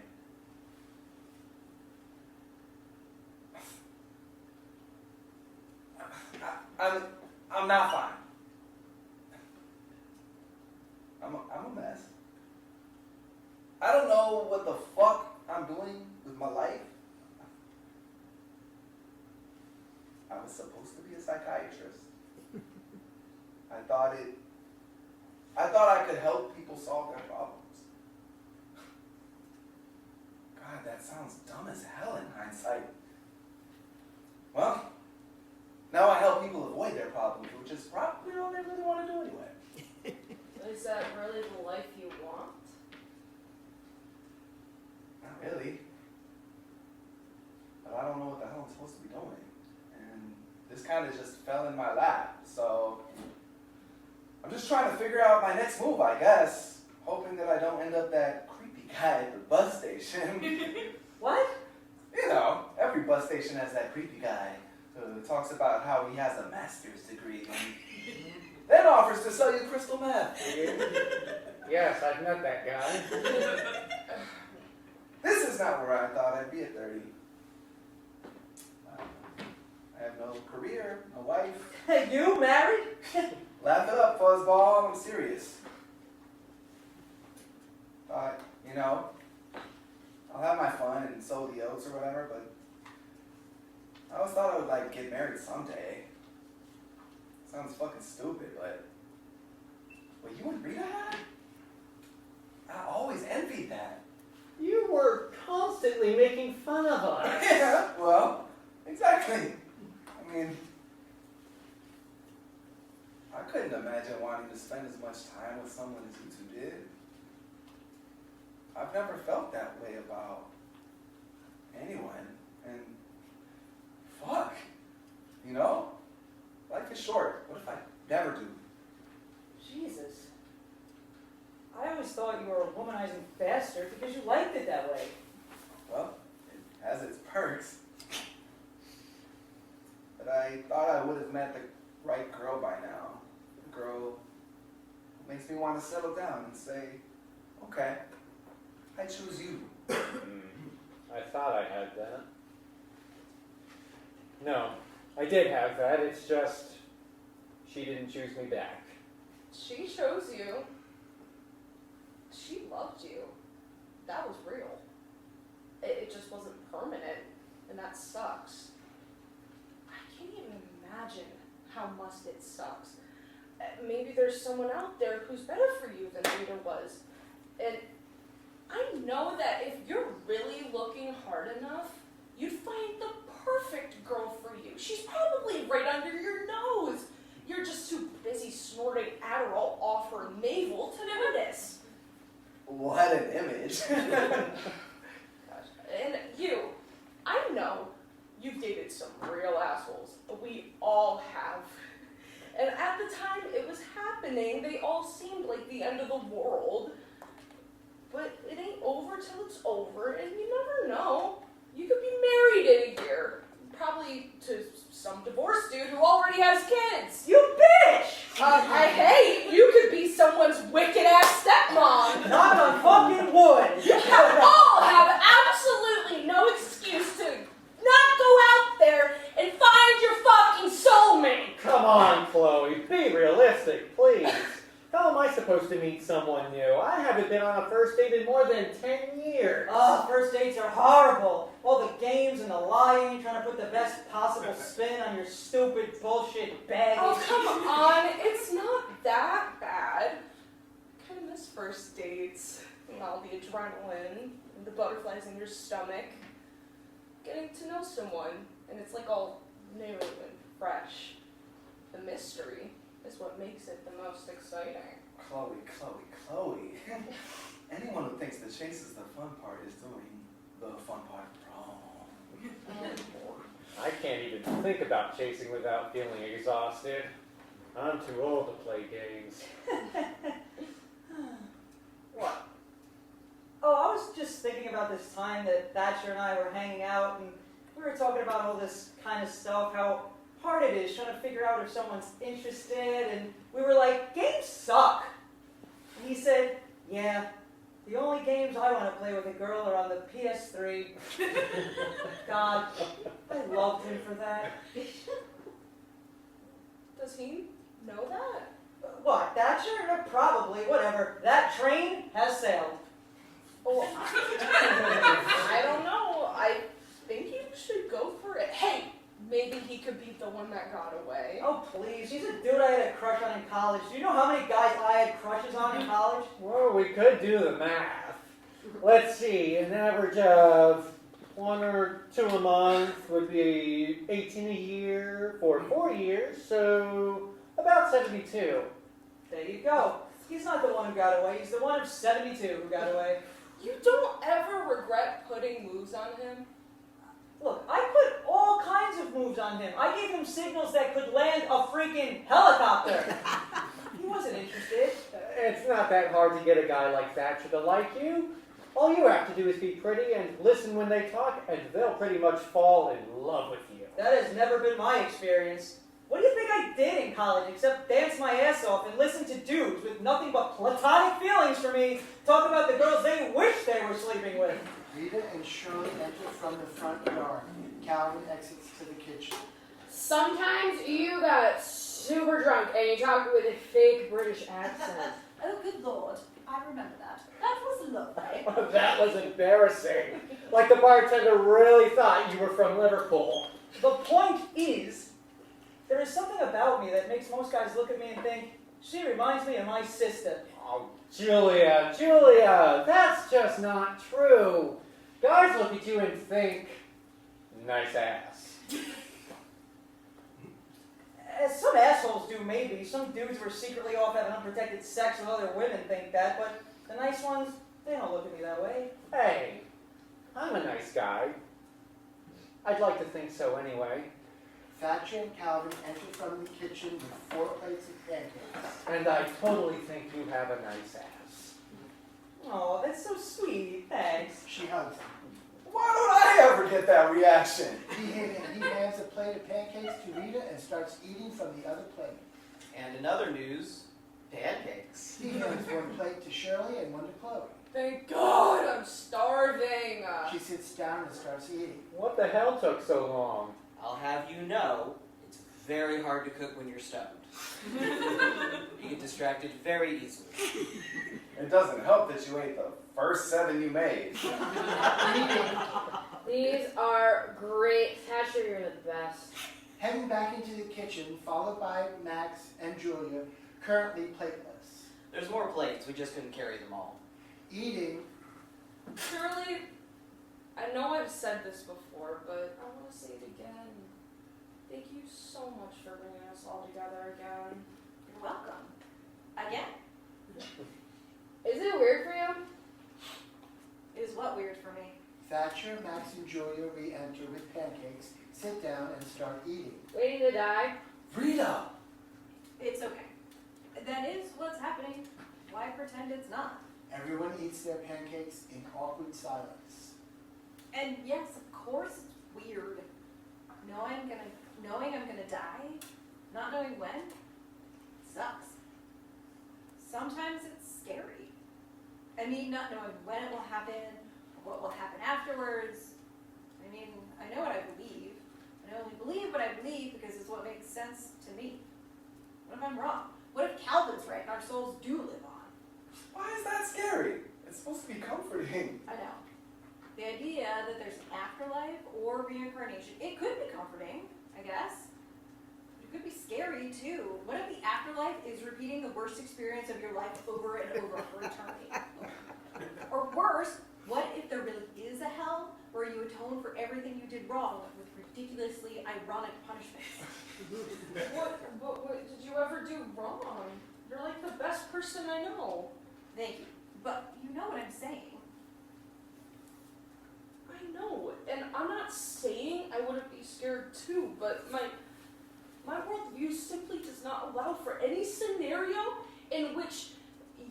I'm not fine. I'm a mess. I don't know what the fuck I'm doing with my life. I was supposed to be a psychiatrist. I thought I could help people solve their problems. God, that sounds dumb as hell in hindsight. Well, now I help people avoid their problems, which is probably all they really want to do anyway. Is that really the life you want? Not really. But I don't know what the hell I'm supposed to be doing. And this kind of just fell in my lap, so I'm just trying to figure out my next move, I guess. Hoping that I don't end up that creepy guy at the bus station. What? You know, every bus station has that creepy guy talks about how he has a master's degree and then offers to sell you crystal meth. Yes, I've met that guy. This is not where I thought I'd be at 30. I have no career, no wife. Hey, you married? Laugh it up, fuzzball. I'm serious. Thought, you know, I'll have my fun and sow the oats or whatever, but I always thought I would like get married someday. Sounds fucking stupid, but what you and Rita had? I always envied that. You were constantly making fun of us. Yeah, well, exactly. I mean, I couldn't imagine wanting to spend as much time with someone as you two did. I've never felt that way about anyone, and fuck, you know? Life is short. What if I never do? Jesus. I always thought you were a womanizing bastard because you liked it that way. Well, it has its perks. But I thought I would have met the right girl by now. A girl who makes me want to settle down and say, okay, I choose you. I thought I had that. No, I did have that. It's just she didn't choose me back. She chose you. She loved you. That was real. It just wasn't permanent, and that sucks. I can't even imagine how much it sucks. Maybe there's someone out there who's better for you than Rita was. And I know that if you're really looking hard enough, you'd find the perfect girl for you. She's probably right under your nose. You're just too busy snorting Adderall off her navel to notice. What an image. Gosh. And you, I know you've dated some real assholes. We all have. And at the time it was happening, they all seemed like the end of the world. But it ain't over till it's over, and you never know. You could be married in a year. Probably to some divorced dude who already has kids. You bitch! Hey, you could be someone's wicked-ass stepmom. Knock on fucking wood! You all have absolutely no excuse to not go out there and find your fucking soulmate. Come on, Chloe, be realistic, please. How am I supposed to meet someone new? I haven't been on a first date in more than 10 years. Oh, first dates are horrible. All the games and the lying, trying to put the best possible spin on your stupid bullshit baggage. Oh, come on. It's not that bad. I kind of miss first dates. And all the adrenaline and the butterflies in your stomach. Getting to know someone, and it's like all new and fresh. The mystery is what makes it the most exciting. Chloe. Anyone who thinks the chase is the fun part is doing the fun part wrong. I can't even think about chasing without feeling exhausted. I'm too old to play games. What? Oh, I was just thinking about this time that Thatcher and I were hanging out, and we were talking about all this kind of stuff, how hard it is trying to figure out if someone's interested, and we were like, games suck. And he said, yeah, the only games I want to play with a girl are on the PS3. God, I loved him for that. Does he know that? What, Thatcher? Probably, whatever. That train has sailed. Oh, I don't know. I think you should go for it. Hey, maybe he could be the one that got away. Oh, please. He's a dude I had a crush on in college. Do you know how many guys I had crushes on in college? Well, we could do the math. Let's see, an average of 1 or 2 a month would be 18 a year for 4 years, so about 72. There you go. He's not the one who got away. He's the one of 72 who got away. You don't ever regret putting moves on him? Look, I put all kinds of moves on him. I gave him signals that could land a freaking helicopter. He wasn't interested. It's not that hard to get a guy like Thatcher to like you. All you have to do is be pretty and listen when they talk, and they'll pretty much fall in love with you. That has never been my experience. What do you think I did in college except dance my ass off and listen to dudes with nothing but platonic feelings for me talk about the girls they wish they were sleeping with? Rita and Shirley enter from the front yard. Calvin exits to the kitchen. Sometimes you got super drunk and you talk with a fake British accent. Oh, good lord. I remember that. That was lovely. That was embarrassing. Like the bartender really thought you were from Liverpool. The point is, there is something about me that makes most guys look at me and think, she reminds me of my sister. Oh, Julia, that's just not true. Guys look at you and think, nice ass. Some assholes do, maybe. Some dudes who are secretly off having unprotected sex with other women think that, but the nice ones, they don't look at me that way. Hey, I'm a nice guy. I'd like to think so anyway. Thatcher and Calvin enter from the kitchen with 4 plates of pancakes. And I totally think you have a nice ass. Oh, that's so sweet. Thanks. She hugs him. Why don't I ever get that reaction? He hands a plate of pancakes to Rita and starts eating from the other plate. And in other news, pancakes. He hands 1 plate to Shirley and 1 to Chloe. Thank God, I'm starving. She sits down and starts eating. What the hell took so long? I'll have you know, it's very hard to cook when you're stoned. You get distracted very easily. It doesn't help that you ate the first 7 you made. These are great. Thatcher, you're the best. Heading back into the kitchen, followed by Max and Julia, currently plateless. There's more plates, we just couldn't carry them all. Eating, Shirley, I know I've said this before, but I want to say it again. Thank you so much for bringing us all together again. You're welcome. Again. Is it weird for you? Is what weird for me? Thatcher, Max, and Julia re-enter with pancakes, sit down, and start eating. Waiting to die? Rita! It's okay. That is what's happening. Why pretend it's not? Everyone eats their pancakes in awkward silence. And yes, of course it's weird. Knowing I'm gonna die, not knowing when, sucks. Sometimes it's scary. I mean, not knowing when it will happen, or what will happen afterwards. I mean, I know what I believe. I only believe what I believe because it's what makes sense to me. What if I'm wrong? What if Calvin's right and our souls do live on? Why is that scary? It's supposed to be comforting. I know. The idea that there's an afterlife or reincarnation, it could be comforting, I guess. It could be scary too. What if the afterlife is repeating the worst experience of your life over and over for eternity? Or worse, what if there really is a hell where you atone for everything you did wrong with ridiculously ironic punishments? What did you ever do wrong? You're like the best person I know. Thank you. But you know what I'm saying. I know, and I'm not saying I wouldn't be scared too, but my worldview simply does not allow for any scenario in which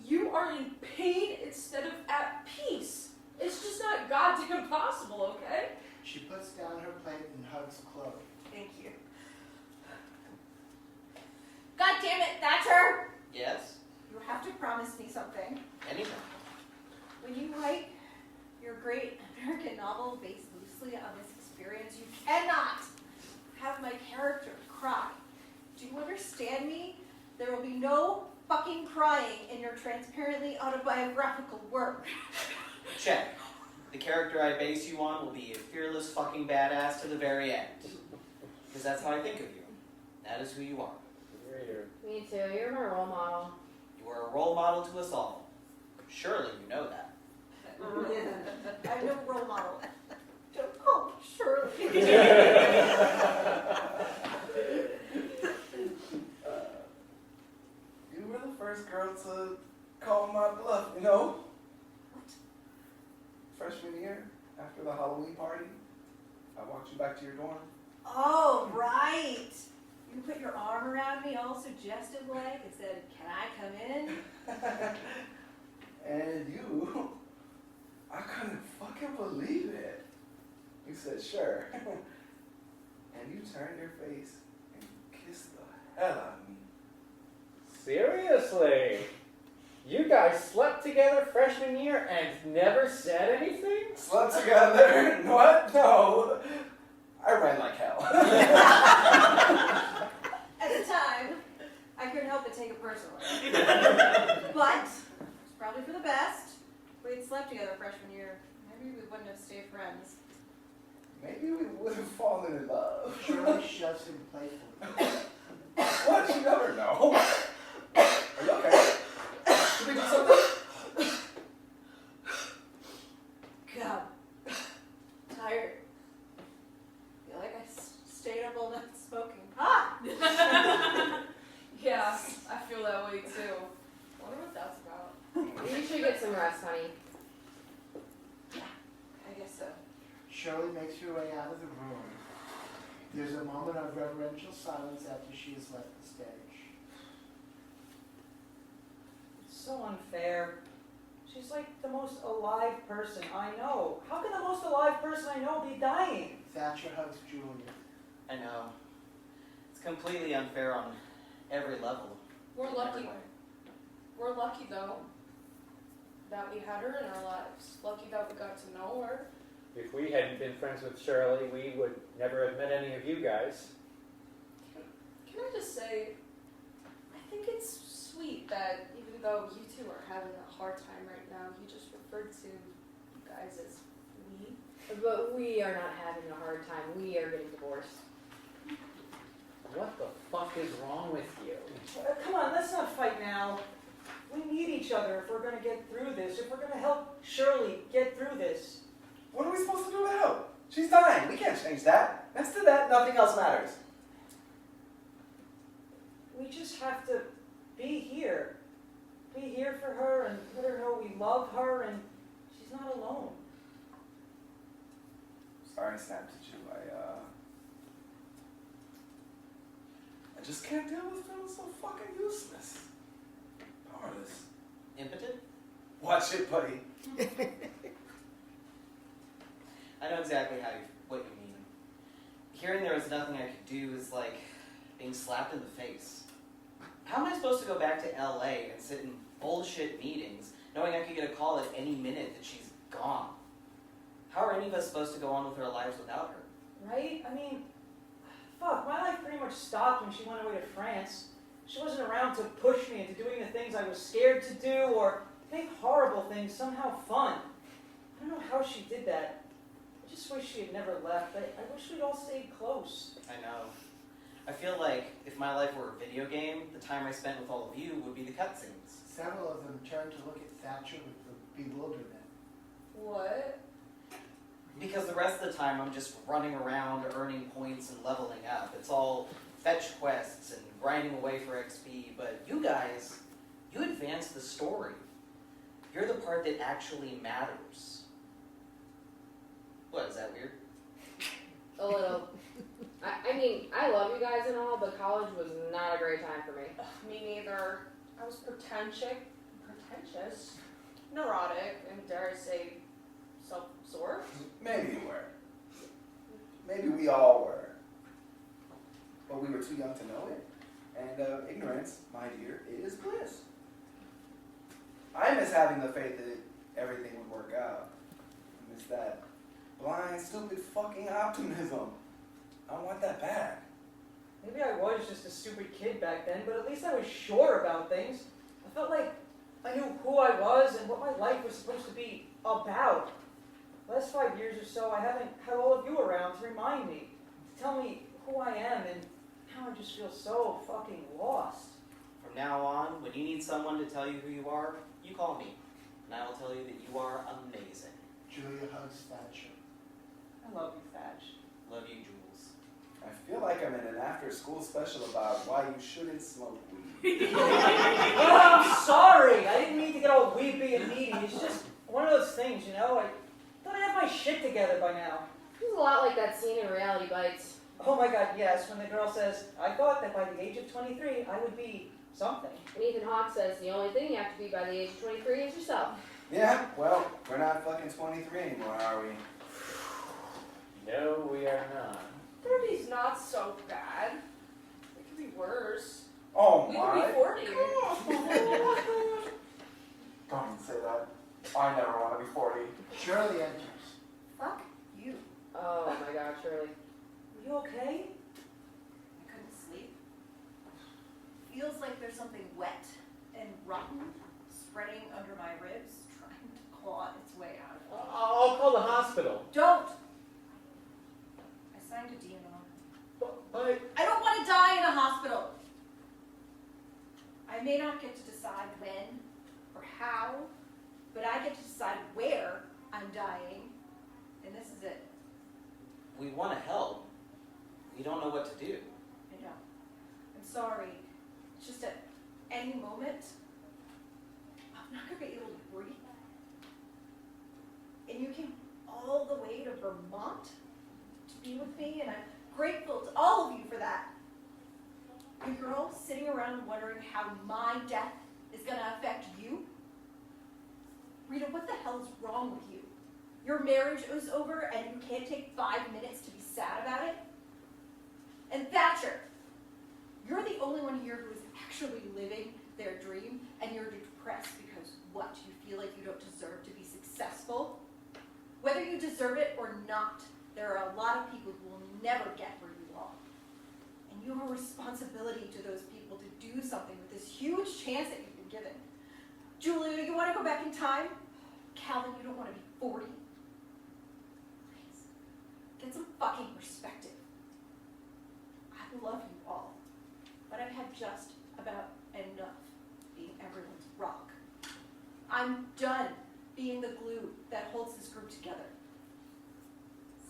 you are in pain instead of at peace. It's just not goddamn possible, okay? She puts down her plate and hugs Chloe. Thank you. God damn it, Thatcher! Yes? You have to promise me something. Anything. When you write your great American novel based loosely on this experience, you cannot have my character cry. Do you understand me? There will be no fucking crying in your transparently autobiographical work. Check. The character I base you on will be a fearless fucking badass to the very end. Because that's how I think of you. That is who you are. Me too. You're my role model. You are a role model to us all. Surely you know that. I'm no role model. Oh, Shirley. You were the first girl to call my bluff, you know? What? Freshman year, after the Halloween party, I walked you back to your dorm. Oh, right. You put your arm around me all suggestive-like and said, "Can I come in?" And you, I couldn't fucking believe it. You said, sure. and you turned your face and kissed the hell out of me. Seriously? You guys slept together freshman year and never said anything? Slept together? What? No. I ran like hell. At the time, I couldn't help but take it personally. But it's probably for the best. If we had slept together freshman year, maybe we wouldn't have stayed friends. Maybe we would have fallen in love. Shirley shoves him playfully. What? You never know. Are you okay? Did we do something? God. Tired. Feel like I stayed up all night smoking pot. Yeah, I feel that way too. Wonder what that's about. You should get some rest, honey. I guess so. Shirley makes her way out of the room. There's a moment of reverential silence after she has left the stage. It's so unfair. She's like the most alive person I know. How can the most alive person I know be dying? Thatcher hugs Julia. I know. It's completely unfair on every level. We're In lucky. every way. We're lucky though that we had her in our lives. Lucky that we got to know her. If we hadn't been friends with Shirley, we would never have met any of you guys. Can I just say, I think it's sweet that even though you two are having a hard time right now, you just referred to you guys as we. But we are not having a hard time. We are getting divorced. What the fuck is wrong with you? Come on, let's not fight now. We need each other if we're going to get through this, if we're going to help Shirley get through this. What are we supposed to do to help? She's dying. We can't change that. Next to that, nothing else matters. We just have to be here. Be here for her and let her know we love her and she's not alone. Sorry I snapped at you. I just can't deal with feeling so fucking useless. Powerless. Impotent? Watch it, buddy. I know exactly what you mean. Hearing there was nothing I could do is like being slapped in the face. How am I supposed to go back to LA and sit in bullshit meetings knowing I could get a call at any minute that she's gone? How are any of us supposed to go on with our lives without her? Right? I mean, fuck, my life pretty much stopped when she went away to France. She wasn't around to push me into doing the things I was scared to do or make horrible things somehow fun. I don't know how she did that. I just wish she had never left. I wish we'd all stayed close. I know. I feel like if my life were a video game, the time I spent with all of you would be the cutscenes. Several of them turn to look at Thatcher with bewilderment. What? Because the rest of the time I'm just running around, earning points and leveling up. It's all fetch quests and grinding away for XP, but you guys, you advance the story. You're the part that actually matters. What, is that weird? A little. I mean, I love you guys and all, but college was not a great time for me. Ugh, me neither. I was pretentious, neurotic, and dare I say, self-absorbed. Maybe you were. Maybe we all were. But we were too young to know it. And ignorance, my dear, is bliss. I miss having the faith that everything would work out. I miss that blind, stupid fucking optimism. I want that back. Maybe I was just a stupid kid back then, but at least I was sure about things. I felt like I knew who I was and what my life was supposed to be about. The last 5 years or so, I haven't had all of you around to remind me, to tell me who I am, and now I just feel so fucking lost. From now on, when you need someone to tell you who you are, you call me, and I will tell you that you are amazing. Julia hugs Thatcher. I love you, Thatch. Love you, Jules. I feel like I'm in an after-school special about why you shouldn't smoke weed. Oh, I'm sorry. I didn't mean to get all weepy and needy. It's just one of those things, you know? I thought I'd have my shit together by now. It was a lot like that scene in Reality Bites. Oh my god, yes, when the girl says, I thought that by the age of 23, I would be something. And Ethan Hawke says the only thing you have to be by the age of 23 is yourself. Yeah, well, we're not fucking 23 anymore, are we? No, we are not. 30's not so bad. It could be worse. Oh We my. could be 40. Don't even say that. I never want to be 40. Shirley enters. Fuck you. Oh my God, Shirley. Are you okay? I couldn't sleep. Feels like there's something wet and rotten spreading under my ribs, trying to claw its way out of me. I'll call the hospital. Don't! I signed a DNR. But I don't want to die in a hospital. I may not get to decide when or how, but I get to decide where I'm dying, and this is it. We want to help. We don't know what to do. I know. I'm sorry. It's just at any moment, I'm not going to be able to breathe. And you came all the way to Vermont to be with me, and I'm grateful to all of you for that. And you're all sitting around wondering how my death is going to affect you. Rita, what the hell is wrong with you? Your marriage is over and you can't take 5 minutes to be sad about it? And Thatcher, you're the only one here who is actually living their dream, and you're depressed because what? You feel like you don't deserve to be successful? Whether you deserve it or not, there are a lot of people who will never get where you are. And you have a responsibility to those people to do something with this huge chance that you've been given. Julia, you want to go back in time? Calvin, you don't want to be 40? Please, get some fucking perspective. I love you all, but I've had just about enough being everyone's rock. I'm done being the glue that holds this group together.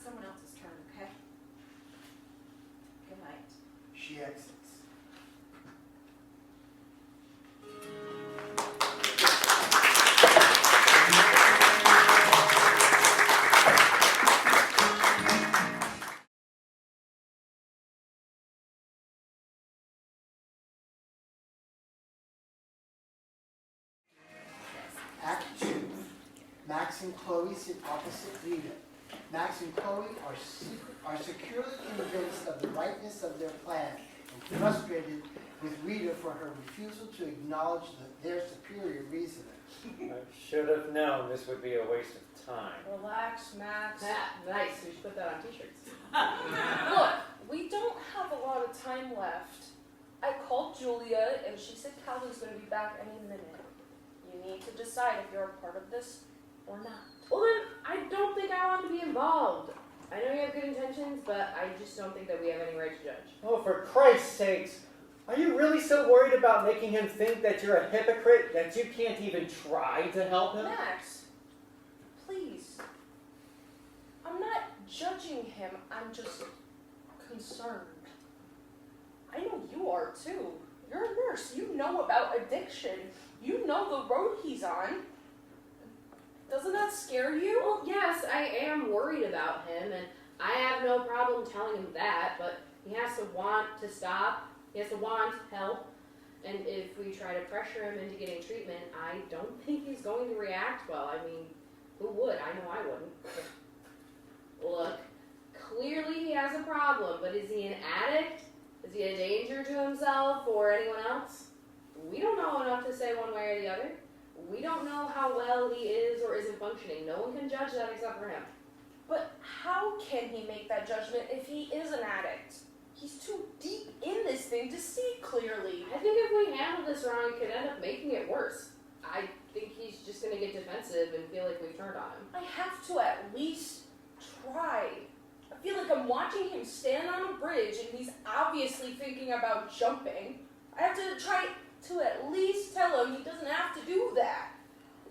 Someone else's turn, okay? Good night. She exits. Act 2. Max and Chloe sit opposite Rita. Max and Chloe are securely convinced of the rightness of their plan and frustrated with Rita for her refusal to acknowledge their superior reasoning. I should have known this would be a waste of time. Relax, Max. Nice. We should put that on t-shirts. Look, we don't have a lot of time left. I called Julia, and she said Calvin's going to be back any minute. You need to decide if you're a part of this or not. Well then, I don't think I want to be involved. I know you have good intentions, but I just don't think that we have any right to judge. Oh, for Christ's sakes. Are you really so worried about making him think that you're a hypocrite that you can't even try to help him? Max, please. I'm not judging him. I'm just concerned. I know you are too. You're a nurse. You know about addiction. You know the road he's on. Doesn't that scare you? Well, yes, I am worried about him, and I have no problem telling him that, but he has to want to stop. He has to want help. And if we try to pressure him into getting treatment, I don't think he's going to react well. I mean, who would? I know I wouldn't. Look, clearly he has a problem, but is he an addict? Is he a danger to himself or anyone else? We don't know enough to say one way or the other. We don't know how well he is or isn't functioning. No one can judge that except for him. But how can he make that judgment if he is an addict? He's too deep in this thing to see clearly. I think if we handle this wrong, it could end up making it worse. I think he's just going to get defensive and feel like we've turned on him. I have to at least try. I feel like I'm watching him stand on a bridge and he's obviously thinking about jumping. I have to try to at least tell him he doesn't have to do that.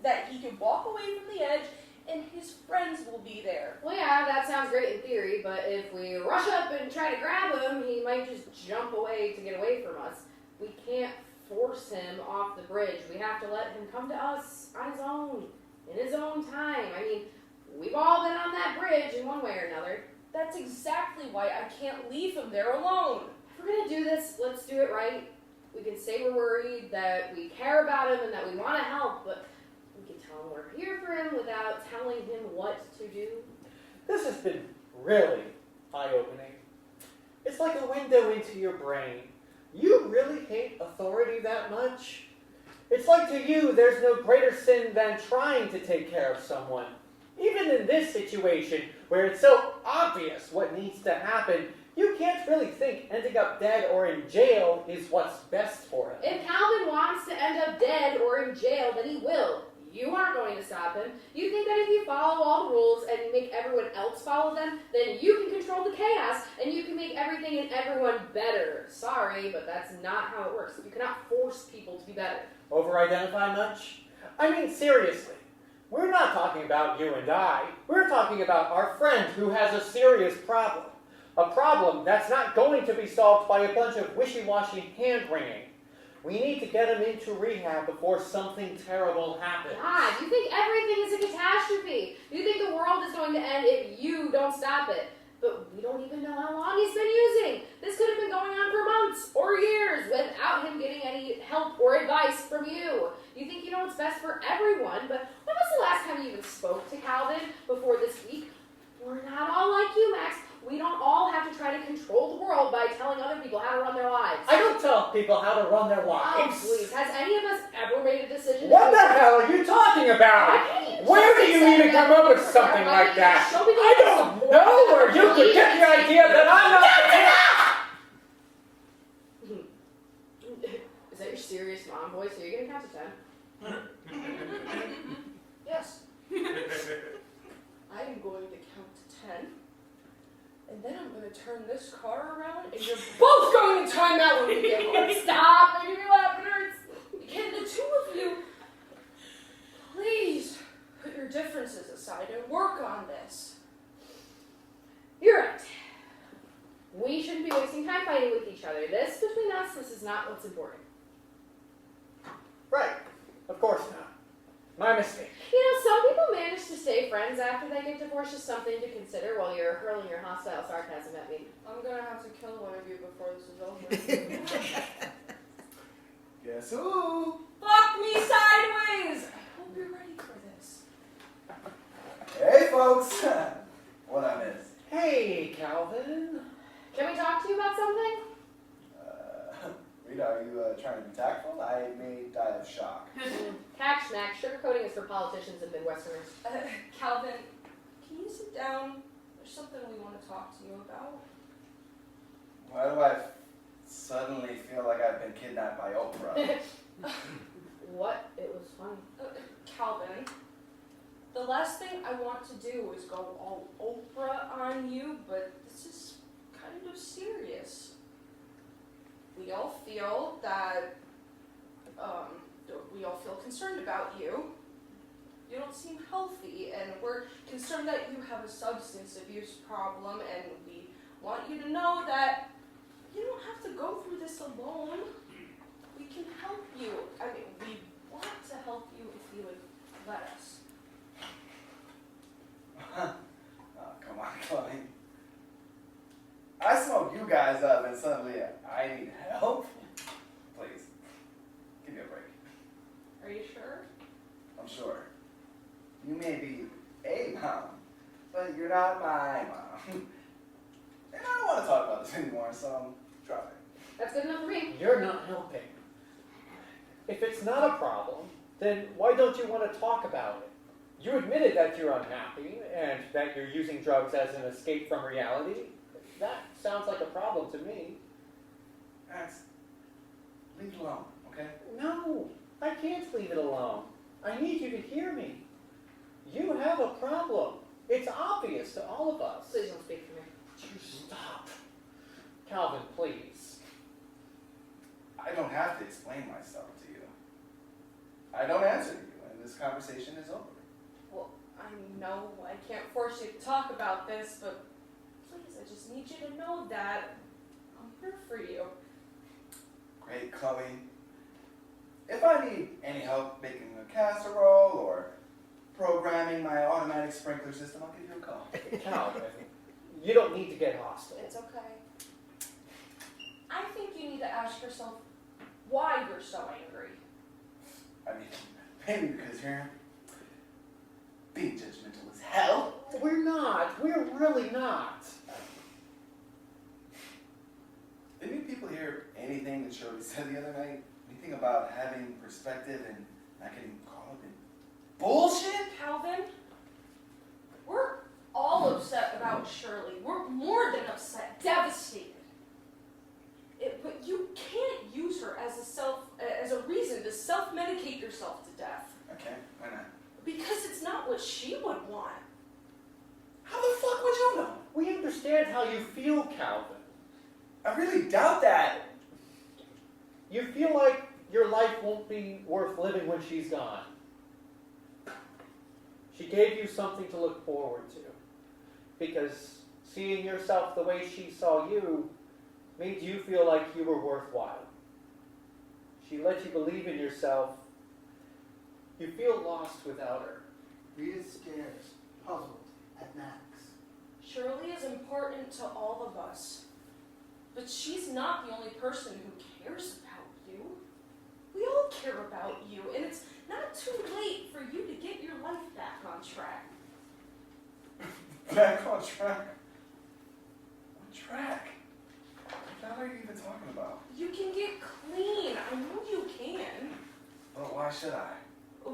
That he can walk away from the edge and his friends will be there. Well, yeah, that sounds great in theory, but if we rush up and try to grab him, he might just jump away to get away from us. We can't force him off the bridge. We have to let him come to us on his own, in his own time. I mean, we've all been on that bridge in one way or another. That's exactly why I can't leave him there alone. If we're going to do this, let's do it right. We can say we're worried, that we care about him, and that we want to help, but we can tell him we're here for him without telling him what to do. This has been really eye-opening. It's like a window into your brain. You really hate authority that much? It's like to you there's no greater sin than trying to take care of someone. Even in this situation, where it's so obvious what needs to happen, you can't really think ending up dead or in jail is what's best for him. If Calvin wants to end up dead or in jail, then he will. You aren't going to stop him. You think that if you follow all the rules and you make everyone else follow them, then you can control the chaos and you can make everything and everyone better. Sorry, but that's not how it works. You cannot force people to be better. Over-identify much? I mean, seriously. We're not talking about you and I. We're talking about our friend who has a serious problem. A problem that's not going to be solved by a bunch of wishy-washy hand-wringing. We need to get him into rehab before something terrible happens. God, you think everything is a catastrophe. You think the world is going to end if you don't stop it. But we don't even know how long he's been using. This could have been going on for months or years without him getting any help or advice from you. You think you know what's best for everyone, but when was the last time you even spoke to Calvin before this week? We're not all like you, Max. We don't all have to try to control the world by telling other people how to run their lives. I don't tell people how to run their lives. Oh, please. Has any of us ever made a decision? What the hell are you talking about? Where do you even come up with something like that? I don't know where you could get the idea that I'm not... Is that your serious mom voice? Are you going to count to 10? Yes. I am going to count to 10. And then I'm going to turn this car around, and you're both going to time out when we get home. Stop making me laugh. It hurts. Can the two of you please put your differences aside and work on this? You're right. We shouldn't be wasting time fighting with each other. This, between us, this is not what's important. Right. Of course not. My mistake. You know, some people manage to stay friends after they get divorced. Just something to consider while you're hurling your hostile sarcasm at me. I'm going to have to kill one of you before this is over. Guess who? Fuck me sideways! I hope you're ready for this. Hey, folks. What I miss? Hey, Calvin. Can we talk to you about something? Rita, are you trying to be tactful? I may die of shock. Tax schmack. Sugarcoating is for politicians and Midwesterners. Calvin, can you sit down? There's something we want to talk to you about. Why do I suddenly feel like I've been kidnapped by Oprah? What? It was funny. Calvin, the last thing I want to do is go all Oprah on you, but this is kind of serious. We all feel that, we all feel concerned about you. You don't seem healthy, and we're concerned that you have a substance abuse problem, and we want you to know that you don't have to go through this alone. We can help you. I mean, we want to help you if you would let us. Oh, come on, Chloe. I smoke you guys up and suddenly I need help? Please, give me a break. Are you sure? I'm sure. You may be a mom, but you're not my mom. And I don't want to talk about this anymore, so drop it. That's good enough for me. You're not helping. If it's not a problem, then why don't you want to talk about it? You admitted that you're unhappy and that you're using drugs as an escape from reality. That sounds like a problem to me. Max, leave it alone, okay? No, I can't leave it alone. I need you to hear me. You have a problem. It's obvious to all of us. Please don't speak for me. Would you stop? Calvin, please. I don't have to explain myself to you. I don't answer to you, and this conversation is over. Well, I know I can't force you to talk about this, but please, I just need you to know that I'm here for you. Great, Chloe. If I need any help making a casserole or programming my automatic sprinkler system, I'll give you a call. Calvin, you don't need to get hostile. It's okay. I think you need to ask yourself why you're so angry. I mean, maybe because you're being judgmental as hell. We're not. We're really not. hear anything that Shirley said the other night? Anything about having perspective and not getting caught up in bullshit? Calvin, we're all upset about Shirley. We're more than upset, devastated. But you can't use her as a reason to self-medicate yourself to death. Okay, why not? Because it's not what she would want. How the fuck would you know? We understand how you feel, Calvin. I really doubt that. You feel like your life won't be worth living when she's gone. She gave you something to look forward to. Because seeing yourself the way she saw you made you feel like you were worthwhile. She let you believe in yourself. You feel lost without her. Rita stares, puzzled, at Max. Shirley is important to all of us. But she's not the only person who cares about you. We all care about you, and it's not too late for you to get your life back on track. Back on track? On track? What are you even talking about? You can get clean. I know you can. But why should I?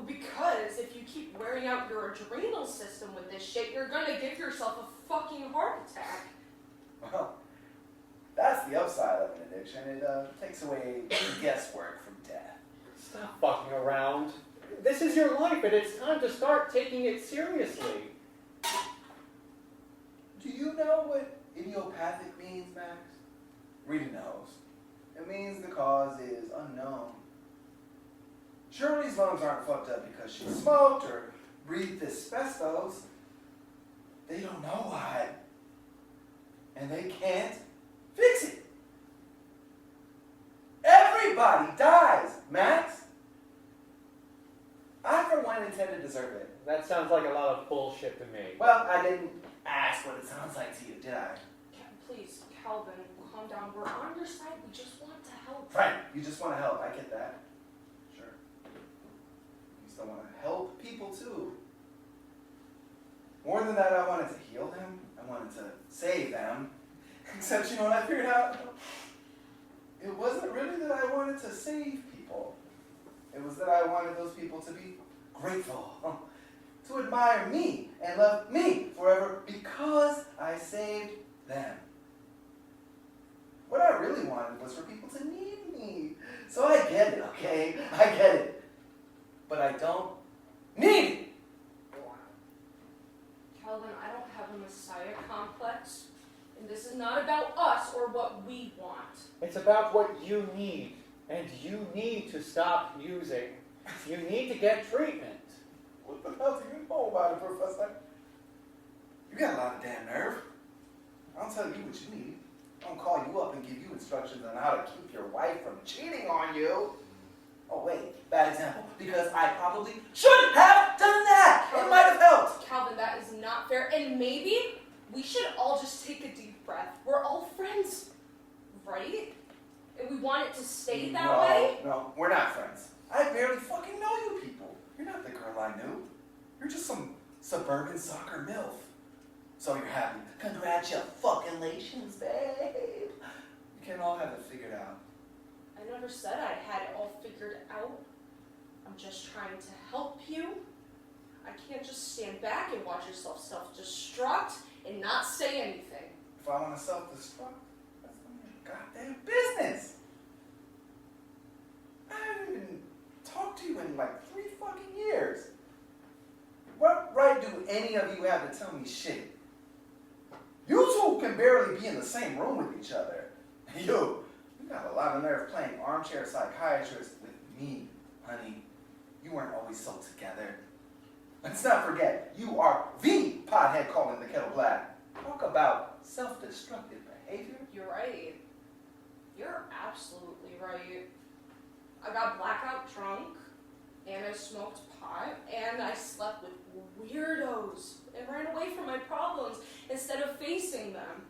Because if you keep wearing out your adrenal system with this shit, you're gonna give yourself a fucking heart attack. Well, that's the upside of an addiction. It takes away the guesswork from death. Stop fucking around. This is your life, and it's time to start taking it seriously. Do you know what idiopathic means, Max? Rita knows. It means the cause is unknown. Shirley's lungs aren't fucked up because she smoked or breathed asbestos. They don't know why. And they can't fix it. Everybody dies, Max. I, for one, intend to deserve it. That sounds like a lot of bullshit to me. Well, I didn't ask what it sounds like to you, did I? Please, Calvin, calm down. We're on your side. We just want to help. Right, you just want to help. I get that. Sure. You still want to help people, too. More than that, I wanted to heal them. I wanted to save them. Except, you know what I figured out? It wasn't really that I wanted to save people. It was that I wanted those people to be grateful, to admire me and love me forever because I saved them. What I really wanted was for people to need me. So I get it, okay? I get it. But I don't need it. Calvin, I don't have a messiah complex. And this is not about us or what we want. It's about what you need, and you need to stop using. You need to get treatment. What the hell do you know about it, Professor? You got a lot of damn nerve. I'll tell you what you need. I'll call you up and give you instructions on how to keep your wife from cheating on you. Oh, wait, bad example, because I probably should have done that. It might have helped. Calvin, that is not fair. And maybe we should all just take a deep breath. We're all friends, right? And we want it to stay that way? No, we're not friends. I barely fucking know you people. You're not the girl I knew. You're just some suburban soccer MILF. So you're happy. Congratulations, babe. You can't all have it figured out. I never said I had it all figured out. I'm just trying to help you. I can't just stand back and watch yourself self-destruct and not say anything. If I want to self-destruct, that's none of your goddamn business. I haven't even talked to you in like 3 fucking years. What right do any of you have to tell me shit? You two can barely be in the same room with each other. You got a lot of nerve playing armchair psychiatrist with me, honey. You weren't always so together. Let's not forget, you are the pothead calling the kettle black. Talk about self-destructive behavior. You're right. You're absolutely right. I got blackout drunk, and I smoked pot, and I slept with weirdos, and ran away from my problems instead of facing them.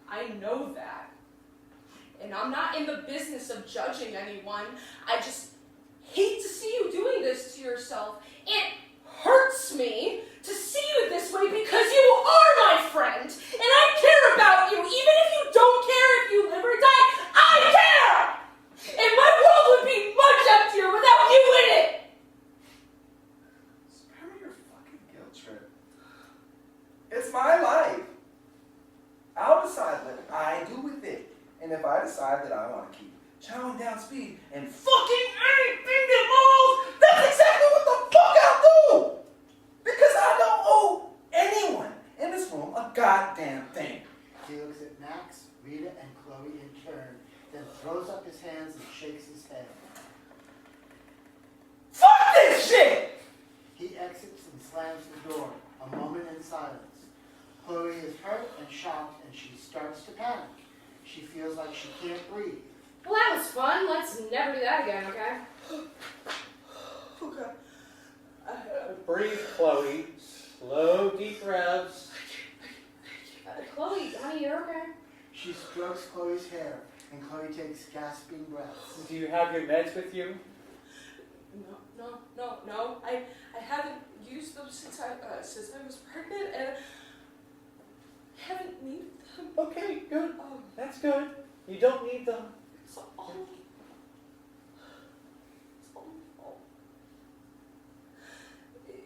I know that. And I'm not in the business of judging anyone. I just hate to see you doing this to yourself. It hurts me to see you this way because you are my friend, and I care about you. Even if you don't care if you live or die, chowing down speed, and fucking anything that moves, that's exactly what the fuck I'll do! Because I don't owe anyone in this room a goddamn thing. He looks at Max, Rita, and Chloe in turn, then throws up his hands and shakes his head. Fuck this shit! He exits and slams the door. A moment in silence. Chloe is hurt and shocked, and she starts to panic. She feels like she can't breathe. Well, that was fun. Let's never do that again, okay? Okay. Breathe, Chloe. Slow, deep breaths. Chloe, honey, you're okay. She strokes Chloe's hair, and Chloe takes gasping breaths. Do you have your meds with you? No. I haven't used them since I was pregnant, and I haven't needed them. Okay, good. That's good. You don't need them. It's all my fault.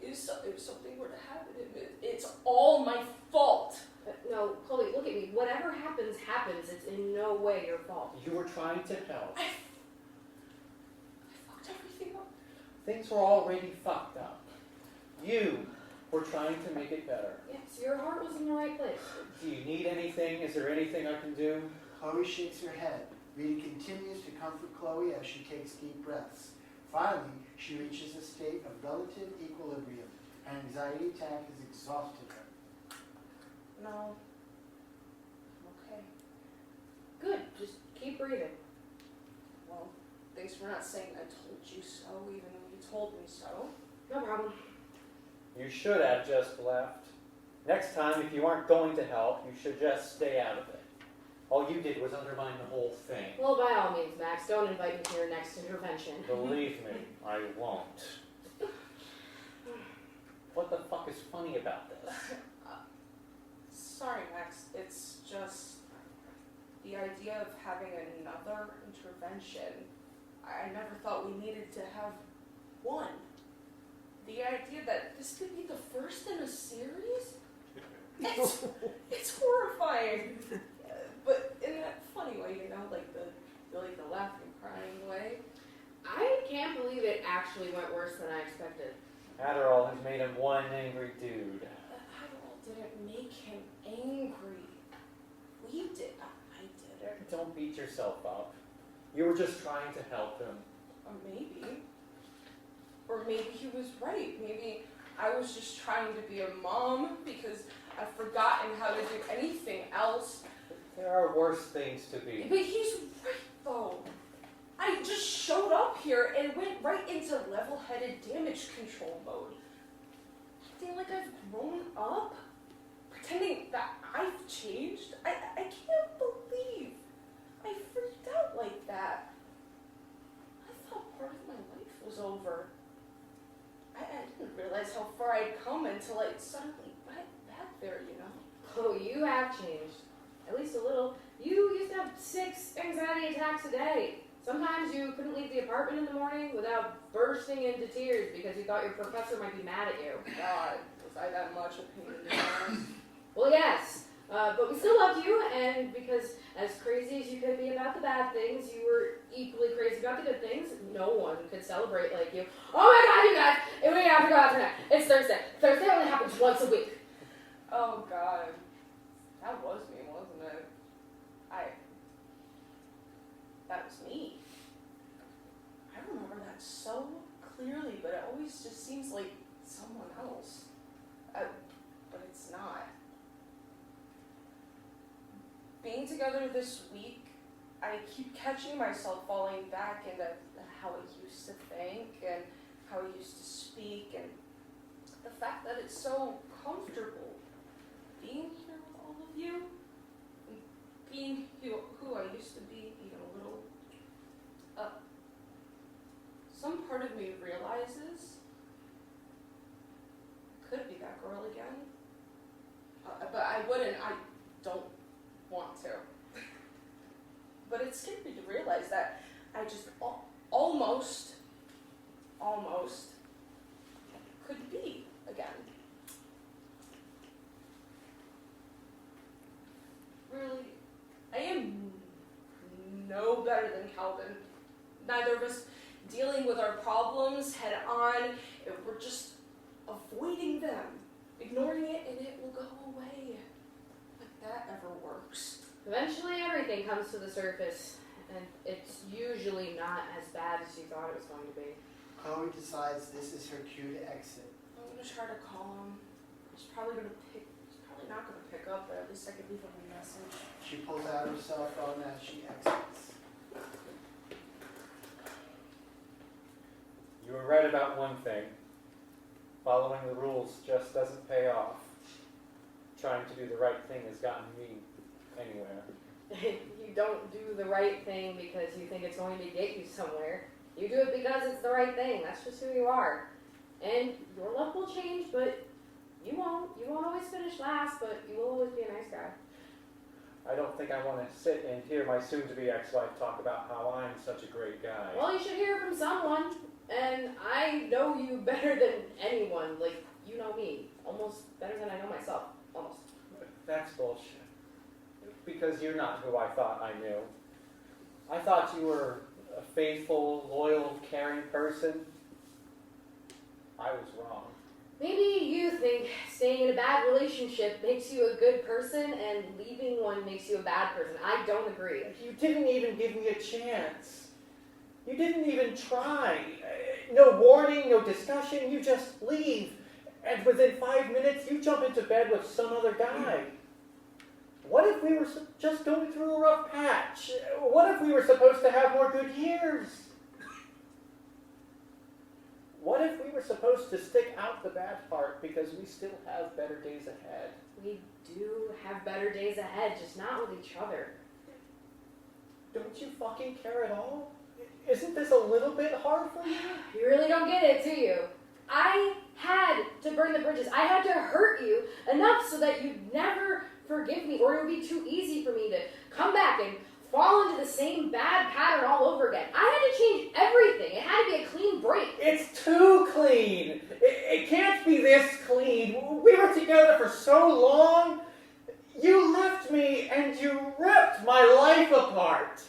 If something were to happen, it's all my fault. No, Chloe, look at me. Whatever happens, happens. It's in no way your fault. You were trying to help. I fucked everything up. Things were already fucked up. You were trying to make it better. Yes, your heart was in the right place. Do you need anything? Is there anything I can do? Chloe shakes her head. Rita continues to comfort Chloe as she takes deep breaths. Finally, she reaches a state of relative equilibrium. An anxiety attack has exhausted her. No. Okay. Good. Just keep breathing. Well, thanks for not saying I told you so, even though you told me so. No problem. You should have just left. Next time, if you aren't going to help, you should just stay out of it. All you did was undermine the whole thing. Well, by all means, Max, don't invite me to your next intervention. Believe me, I won't. What the fuck is funny about this? Sorry, Max. It's just the idea of having another intervention. I never thought we needed to have one. The idea that this could be the first in a series? It's horrifying. But in that funny way, you know, like the laughing, crying way. I can't believe it actually went worse than I expected. Adderall has made him one angry dude. Adderall didn't make him angry. We did. I did it. Don't beat yourself up. You were just trying to help him. Or maybe. Or maybe he was right. Maybe I was just trying to be a mom because I've forgotten how to do anything else. There are worse things to be. But he's right, though. I just showed up here and went right into level-headed damage control mode. Acting like I've grown up. Pretending that I've changed. I can't believe I freaked out like that. I thought part of my life was over. I didn't realize how far I'd come until I suddenly went back there, you know. Oh, you have changed. At least a little. You used to have 6 anxiety attacks a day. Sometimes you couldn't leave the apartment in the morning without bursting into tears because you thought your professor might be mad at you. God, was I that much a pain in the ass? Well, yes. But we still loved you, and because as crazy as you could be about the bad things, you were equally crazy about the good things. No one could celebrate like you. Oh my God, you guys! We have to go out tonight. It's Thursday. Thursday only happens once a week. Oh God, that was me, wasn't it? That was me. I remember that so clearly, but it always just seems like someone else. But it's not. Being together this week, I keep catching myself falling back into how I used to think and how I used to speak, and the fact that it's so comfortable being here with all of you, and being who I used to be even a little. Some part of me realizes I could be that girl again, but I don't want to. But it's scary to realize that I just almost could be again. Really, I am no better than Calvin. Neither of us dealing with our problems head on. We're just avoiding them, ignoring it, and it will go away. But that never works. Eventually everything comes to the surface, and it's usually not as bad as you thought it was going to be. Chloe decides this is her cue to exit. I'm gonna try to call him. He's probably not gonna pick up, but at least I could leave him a message. She pulls out her cell phone as she exits. You were right about one thing. Following the rules just doesn't pay off. Trying to do the right thing has gotten me anywhere. You don't do the right thing because you think it's going to get you somewhere. You do it because it's the right thing. That's just who you are. And your luck will change, but you won't. You won't always finish last, but you will always be a nice guy. I don't think I want to sit and hear my soon-to-be ex-wife talk about how I'm such a great guy. Well, you should hear from someone. And I know you better than anyone. Like, you know me. Almost better than I know myself. Almost. That's bullshit. Because you're not who I thought I knew. I thought you were a faithful, loyal, caring person. I was wrong. Maybe you think staying in a bad relationship makes you a good person and leaving one makes you a bad person. I don't agree. You didn't even give me a chance. You didn't even try. No warning, no discussion, you just leave. And within 5 minutes, you jump into bed with some other guy. What if we were just going through a rough patch? What if we were supposed to have more good years? What if we were supposed to stick out the bad part because we still have better days ahead? We do have better days ahead, just not with each other. Don't you fucking care at all? Isn't this a little bit hard for you? You really don't get it, do you? I had to burn the bridges. I had to hurt you enough so that you'd never forgive me, or it would be too easy for me to come back and fall into the same bad pattern all over again. I had to change everything. It had to be a clean break. It's too clean. It can't be this clean. We were together for so long. You left me and you ripped my life apart.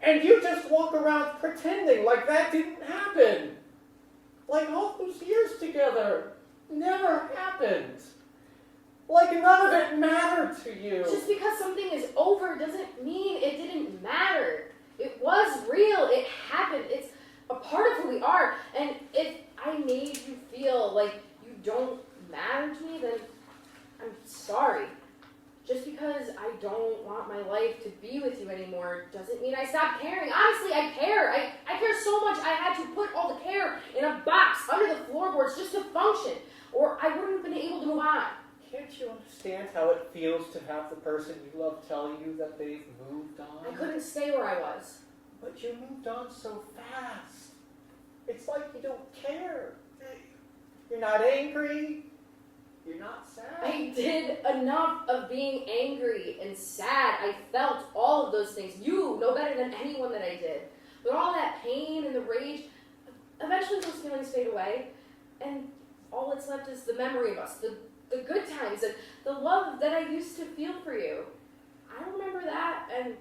And you just walk around pretending like that didn't happen. Like all those years together never happened. Like none of it mattered to you. Just because something is over doesn't mean it didn't matter. It was real. It happened. It's a part of who we are. And if I made you feel like you don't matter to me, then I'm sorry. Just because I don't want my life to be with you anymore doesn't mean I stop caring. Honestly, I care. I care so much I had to put all the care in a box under the floorboards just to function, or I wouldn't have been able to move on. Can't you understand how it feels to have the person you love tell you that they've moved on? I couldn't stay where I was. But you moved on so fast. It's like you don't care. You're not angry. You're not sad. I did enough of being angry and sad. I felt all of those things. You know better than anyone that I did. But all that pain and the rage, eventually those feelings fade away. And all that's left is the memory of us, the good times, and the love that I used to feel for you. I remember that, and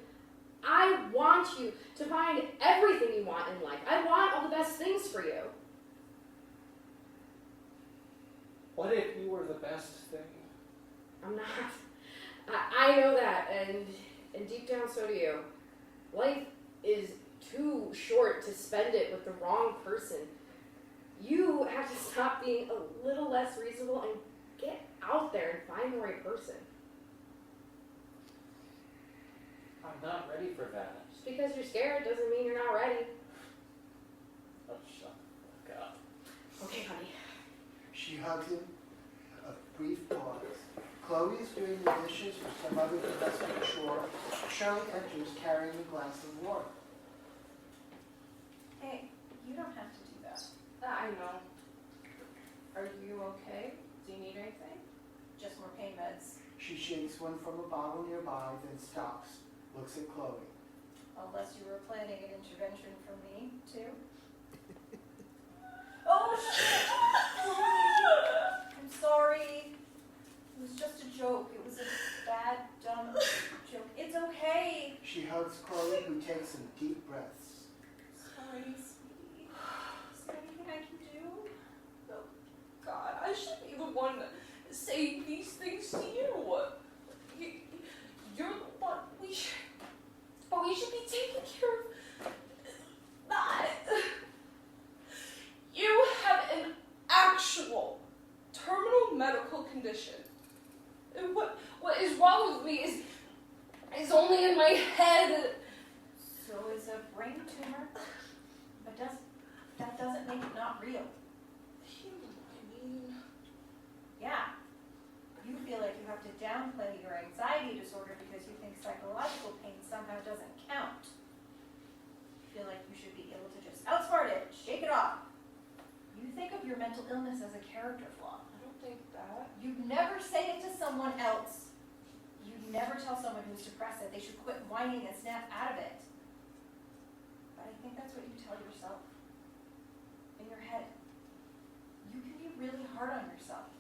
I want you to find everything you want in life. I want all the best things for you. What if you were the best thing? I'm not. I know that, and deep down so do you. Life is too short to spend it with the wrong person. You have to stop being a little less reasonable and get out there and find the right person. I'm not ready for that. Just because you're scared doesn't mean you're not ready. Oh, shut the fuck up. Okay, honey. She hugs him. A brief pause. Chloe is doing the dishes for some other domestic chore. Shirley enters carrying a glass of water. Hey, you don't have to do that. I know. Are you okay? Do you need anything? Just more pain meds. She shakes one from a bottle nearby, then stops. Looks at Chloe. Unless you were planning an intervention for me, too. Oh, shit! I'm sorry. It was just a joke. It was a bad, dumb joke. It's okay. She hugs Chloe, who takes some deep breaths. tiny sweetie. Is there anything I can do? Oh, God, I should be the one saying these things to you. You're the one we should be taking care of. That. You have an actual terminal medical condition. And what is wrong with me is only in my head. So is a brain tumor, but that doesn't make it not real. You know what I mean? Yeah. You feel like you have to downplay your anxiety disorder because you think psychological pain somehow doesn't count. You feel like you should be able to just outsmart it, shake it off. You think of your mental illness as a character flaw. I don't think that. You never say it to someone else. You never tell someone who's depressed that they should quit whining and snap out of it. But I think that's what you tell yourself. In your head. You can be really hard on yourself.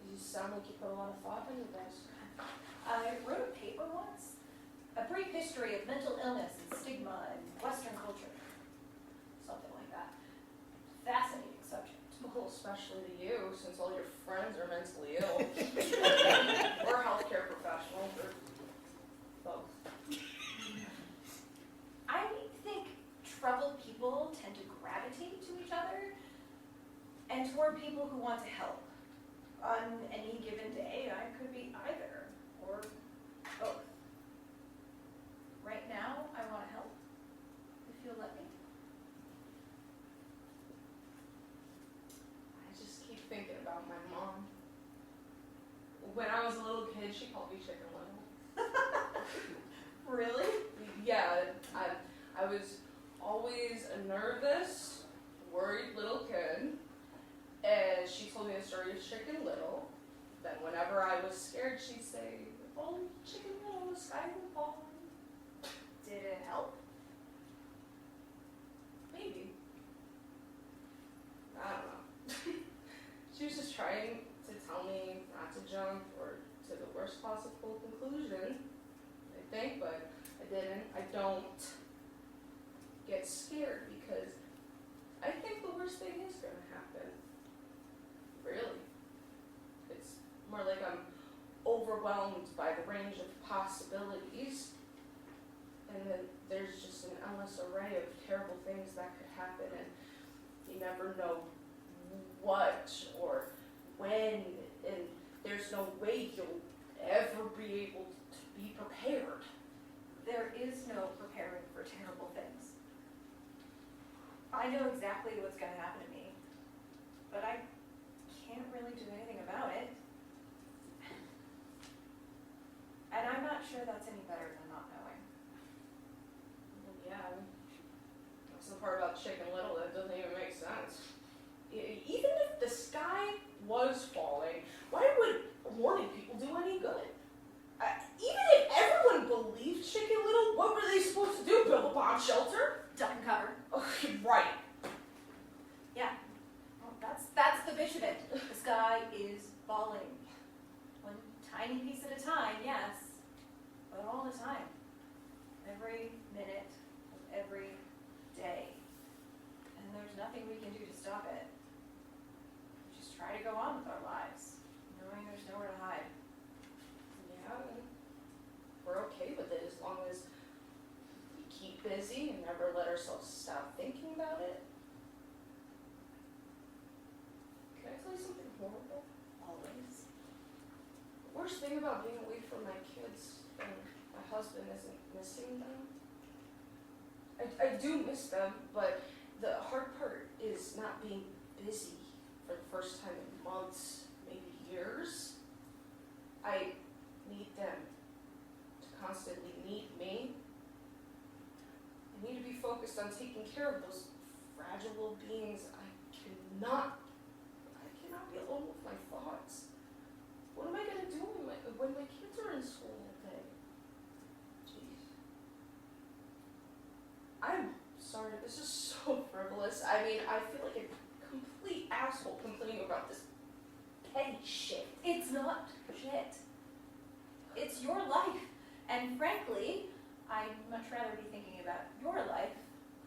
You sound like you put a lot of thought into this. I wrote a paper once, a brief history of mental illness and stigma in Western culture. Something like that. Fascinating subject. Well, especially to you, since all your friends are mentally ill. Or healthcare professionals, or both. I think troubled people tend to gravitate to each other and toward people who want to help. On any given day, I could be either, or both. Right now, I want to help, if you'll let me. I just keep thinking about my mom. When I was a little kid, she called me Chicken Little. Really? Yeah, I was always a nervous, worried little kid. And she told me the story of Chicken Little. Then whenever I was scared, she'd say, "Oh, Chicken Little, the sky will fall." Did it help? Maybe. I don't know. She was just trying to tell me not to jump or to the worst possible conclusion, I think, but I didn't. I don't get scared because I think the worst thing is going to happen. Really. It's more like I'm overwhelmed by the range of possibilities, and then there's just an endless array of terrible things that could happen, and you never know what or when, and there's no way you'll ever be able to be prepared. There is no preparing for terrible things. I know exactly what's going to happen to me, but I can't really do anything about it. And I'm not sure that's any better than not knowing. Well, yeah, that's the part about Chicken Little that doesn't even make sense. Even if the sky was falling, why would warning people do any good? Even if everyone believed Chicken Little, what were they supposed to do? Build a bomb shelter? Duck and cover. Oh, right. Yeah. Well, that's the bitch of it. The sky is falling. One tiny piece at a time, yes. But all the time. Every minute of every day. And there's nothing we can do to stop it. We just try to go on with our lives, knowing there's nowhere to hide. Yeah, we're okay with it as long as we keep busy and never let ourselves stop thinking about it. Can I tell you something horrible? Always. The worst thing about being away from my kids and my husband isn't missing them. I do miss them, but the hard part is not being busy for the first time in months, maybe years. I need them to constantly need me. I need to be focused on taking care of those fragile little beings. I cannot be alone with my thoughts. What am I going to do when my kids are in school all day? Jeez. I'm sorry, this is so frivolous. I mean, I feel like a complete asshole complaining about this petty shit. It's not shit. It's your life. And frankly, I'd much rather be thinking about your life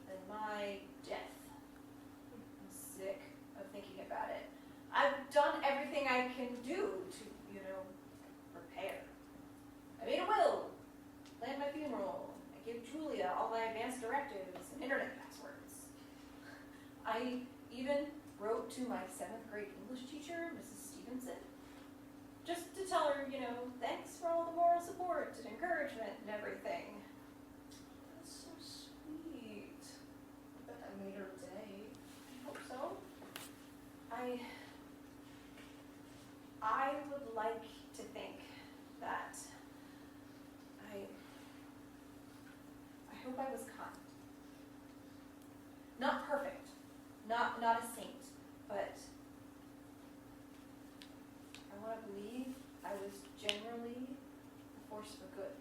than my death. I'm sick of thinking about it. I've done everything I can do to, prepare. I made a will, planned my funeral, I gave Julia all my advanced directives and internet passwords. I even wrote to my 7th grade English teacher, Mrs. Stevenson, just to tell her, thanks for all the moral support and encouragement and everything. That's so sweet. I bet that made her day. I hope so. I would like to think that I hope I was kind. Not perfect, not a saint, but I want to believe I was generally a force for good.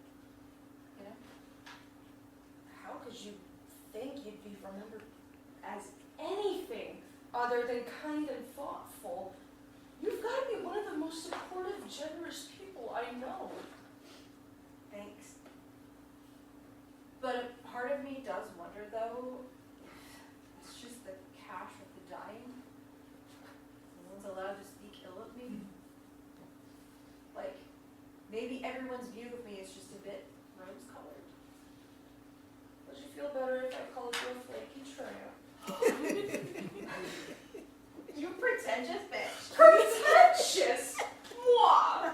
How could you think you'd be remembered as anything other than kind and thoughtful? You've got to be one of the most supportive, generous people I know. Thanks. But a part of me does wonder, though, if it's just the cash of the dying. No one's allowed to speak ill of me. Like, maybe everyone's view of me is just a bit rose-colored. Would you feel better if I called you a flaky tramp? You pretentious bitch. Pretentious? Moi!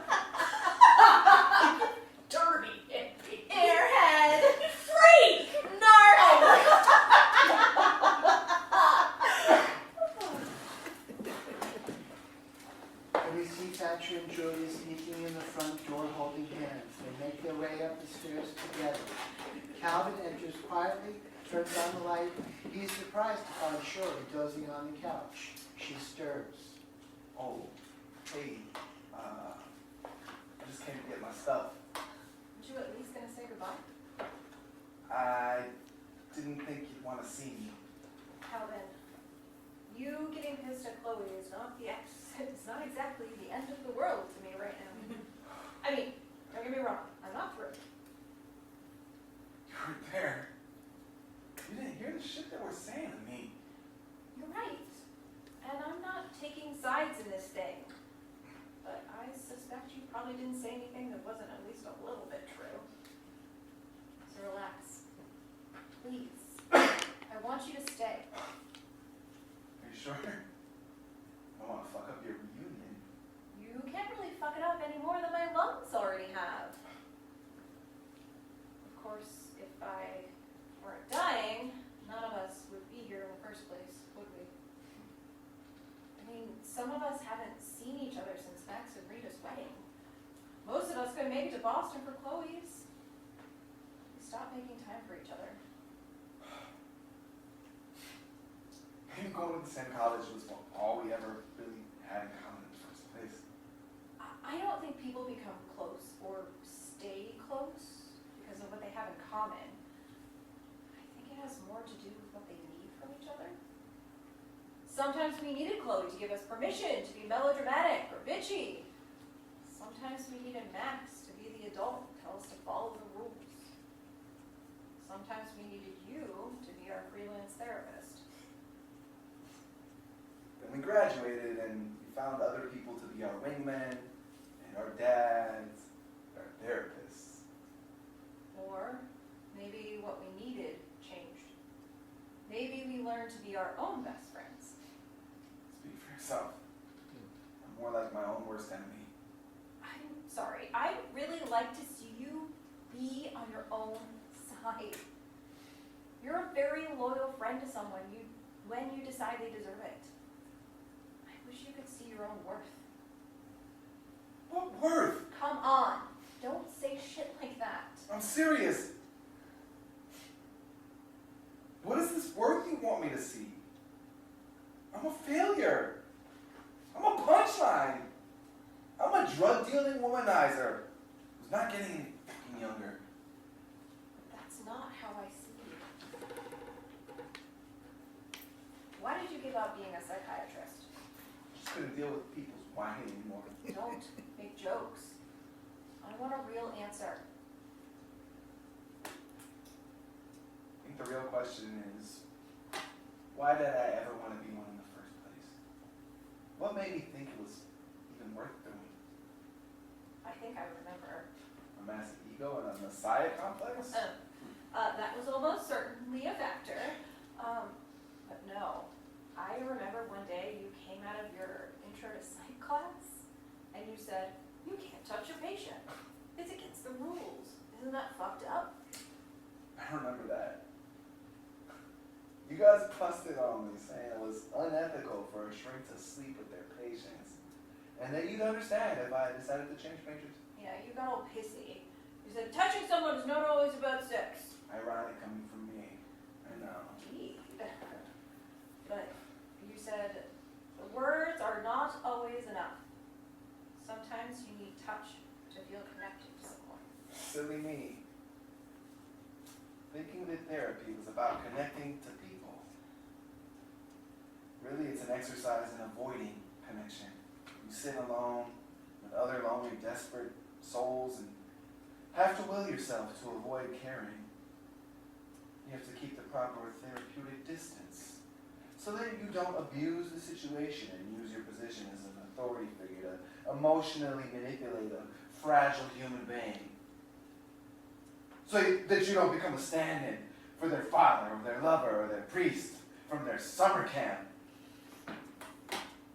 Dirty hippie. Airhead. Freak! Narc. And we see Thatcher and Julia sneaking in the front door holding hands. They make their way up the stairs together. Calvin enters quietly, turns on the light. He is surprised to find Shirley dozing on the couch. She stirs. Oh, hey, I just came to get my stuff. Aren't you at least gonna say goodbye? I didn't think you'd want to see me. Calvin, you getting pissed at Chloe is not it's not exactly the end of the world to me right now. I mean, don't get me wrong, I'm not through. You were there. You didn't hear the shit that we're saying to me. You're right. And I'm not taking sides in this thing. But I suspect you probably didn't say anything that wasn't at least a little bit true. So relax. Please. I want you to stay. Are you sure? I don't want to fuck up your reunion. You can't really fuck it up any more than my lungs already have. Of course, if I weren't dying, none of us would be here in the first place, would we? I mean, some of us haven't seen each other since Max and Rita's wedding. Most of us couldn't make it to Boston for Chloe's. We stopped making time for each other. Maybe going to the same college was all we ever really had in common in the first place. I don't think people become close or stay close because of what they have in common. I think it has more to do with what they need from each other. Sometimes we needed Chloe to give us permission to be melodramatic or bitchy. Sometimes we needed Max to be the adult and tell us to follow the rules. Sometimes we needed you to be our freelance therapist. Then we graduated and we found other people to be our wingmen and our dads, our therapists. Or maybe what we needed changed. Maybe we learned to be our own best friends. Speak for yourself. I'm more like my own worst enemy. I'm sorry. I'd really like to see you be on your own side. You're a very loyal friend to someone when you decide they deserve it. I wish you could see your own worth. What worth? Come on. Don't say shit like that. I'm serious. What is this worth you want me to see? I'm a failure. I'm a punchline. I'm a drug-dealing womanizer who's not getting any fucking younger. That's not how I see you. Why did you give up being a psychiatrist? Just couldn't deal with people's whining anymore. Don't make jokes. I want a real answer. question is, why did I ever want to be one in the first place? What made me think it was even worth doing? I think I remember. A massive ego and a messiah complex? That was almost certainly a factor. But no, I remember one day you came out of your intro to psych class and you said, you can't touch a patient. It's against the rules. Isn't that fucked up? I remember that. You guys busted on me saying it was unethical for a shrink to sleep with their patients. And that you'd understand if I decided to change majors. Yeah, you got all pissy. You said, touching someone is not always about sex. Ironic coming from me. I know. Gee. But you said, the words are not always enough. Sometimes you need touch to feel connected to someone. Silly me. Thinking that therapy was about connecting to people. Really, it's an exercise in avoiding connection. You sit alone with other lonely, desperate souls and have to will yourself to avoid caring. You have to keep the proper therapeutic distance so that you don't abuse the situation and use your position as an authority figure to emotionally manipulate a fragile human being. So that you don't become a stand-in for their father or their lover or their priest from their summer camp.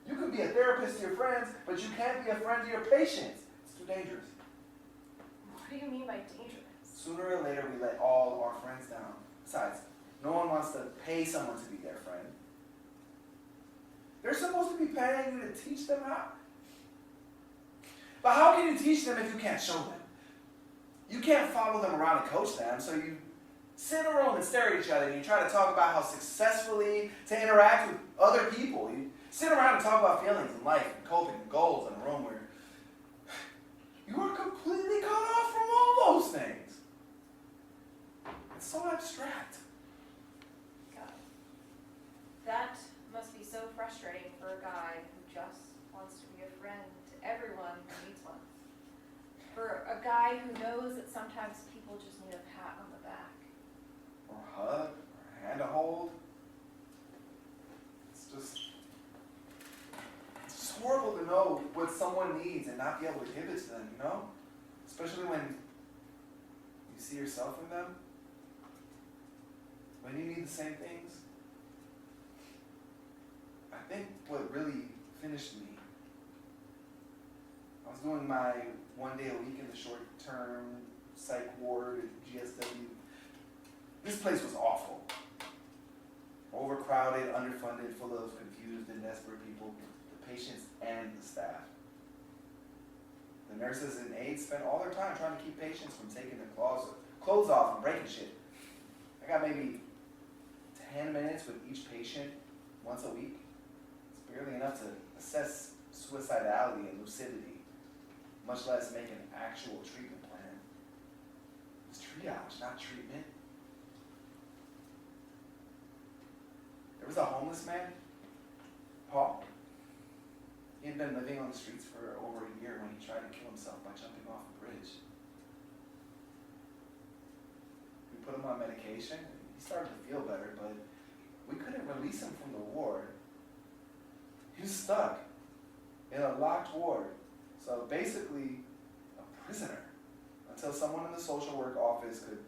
You can be a therapist to your friends, but you can't be a friend to your patients. It's too dangerous. What do you mean by dangerous? Sooner or later, we let all our friends down. Besides, no one wants to pay someone to be their friend. They're supposed to be paying you to teach them how. But how can you teach them if you can't show them? You can't follow them around and coach them, so you sit in a room and stare at each other and you try to talk about how successfully to interact with other people. You sit around and talk about feelings and life and coping and goals in a room where you are completely cut off from all those things. It's so abstract. God. That must be so frustrating for a guy who just wants to be a friend to everyone who needs one. For a guy who knows that sometimes people just need a pat on the back. Or a hug, or a hand to hold. It's just horrible to know what someone needs and not be able to give it to them, you know? Especially when you see yourself in them. When you need the same things. I think what really finished me, I was doing my 1 day a week in the short-term psych ward at GSW. This place was awful. Overcrowded, underfunded, full of confused and desperate people, the patients and the staff. The nurses and aides spent all their time trying to keep patients from taking their clothes off and breaking shit. I got maybe 10 minutes with each patient once a week. It's barely enough to assess suicidality and lucidity, much less make an actual treatment plan. It's triage, not treatment. There was a homeless man, Paul. He had been living on the streets for over a year when he tried to kill himself by jumping off a bridge. We put him on medication. He started to feel better, but we couldn't release him from the ward. He was stuck in a locked ward. So basically, a prisoner, until someone in the social work office could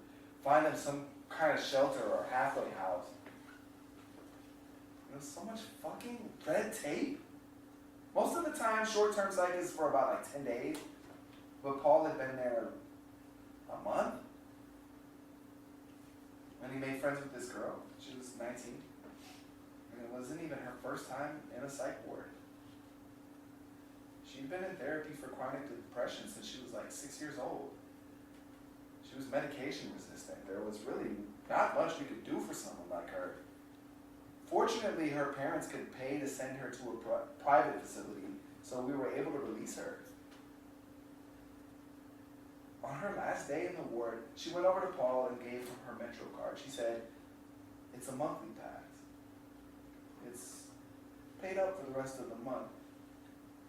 find him some kind of shelter or halfway house. There's so much fucking red tape. Most of the time, short-term psych is for about like 10 days. But Paul had been there a month. When he made friends with this girl. She was 19. And it wasn't even her first time in a psych ward. She'd been in therapy for chronic depression since she was like 6 years old. She was medication resistant. There was really not much we could do for someone like her. Fortunately, her parents could pay to send her to a private facility, so we were able to release her. On her last day in the ward, she went over to Paul and gave him her Metro card. She said, "It's a monthly pass. It's paid up for the rest of the month.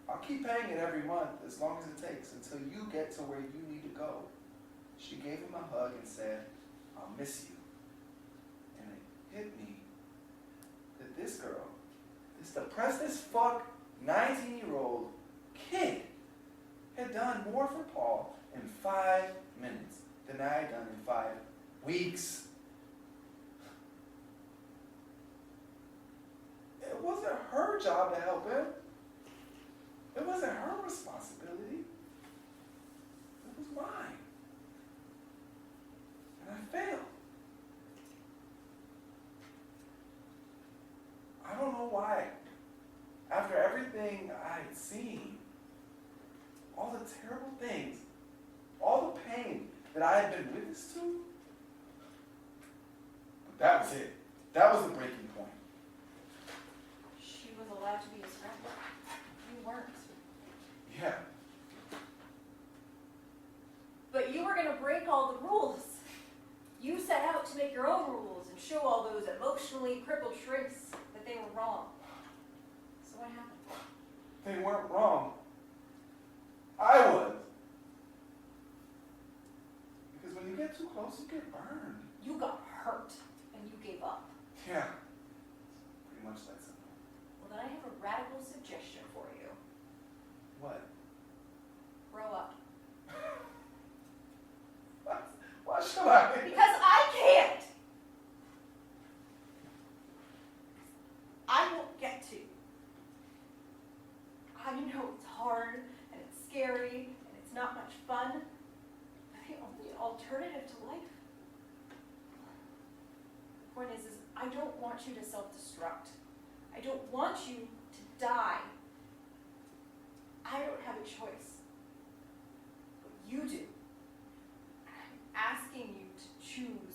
I'll keep paying it every month as long as it takes until you get to where you need to go." She gave him a hug and said, "I'll miss you." And it hit me that this girl, this depressed as fuck 19-year-old kid, had done more for Paul in 5 minutes than I had done in 5 weeks. It wasn't her job to help him. It wasn't her responsibility. It was mine. And I failed. I don't know why. After everything I'd seen, all the terrible things, all the pain that I had been witness to, but that was it. That was the breaking point. She was allowed to be his friend. You weren't. Yeah. But you were going to break all the rules. You set out to make your own rules and show all those emotionally crippled shrinks that they were wrong. So what happened? They weren't wrong. I was. Because when you get too close, you get burned. You got hurt and you gave up. Yeah. Pretty much that simple. Well, then I have a radical suggestion for you. What? Grow up. Why should I? Because I can't. I won't get to. I know it's hard and it's scary and it's not much fun. But the only alternative to life. The point is I don't want you to self-destruct. I don't want you to die. I don't have a choice. But you do. I'm asking you to choose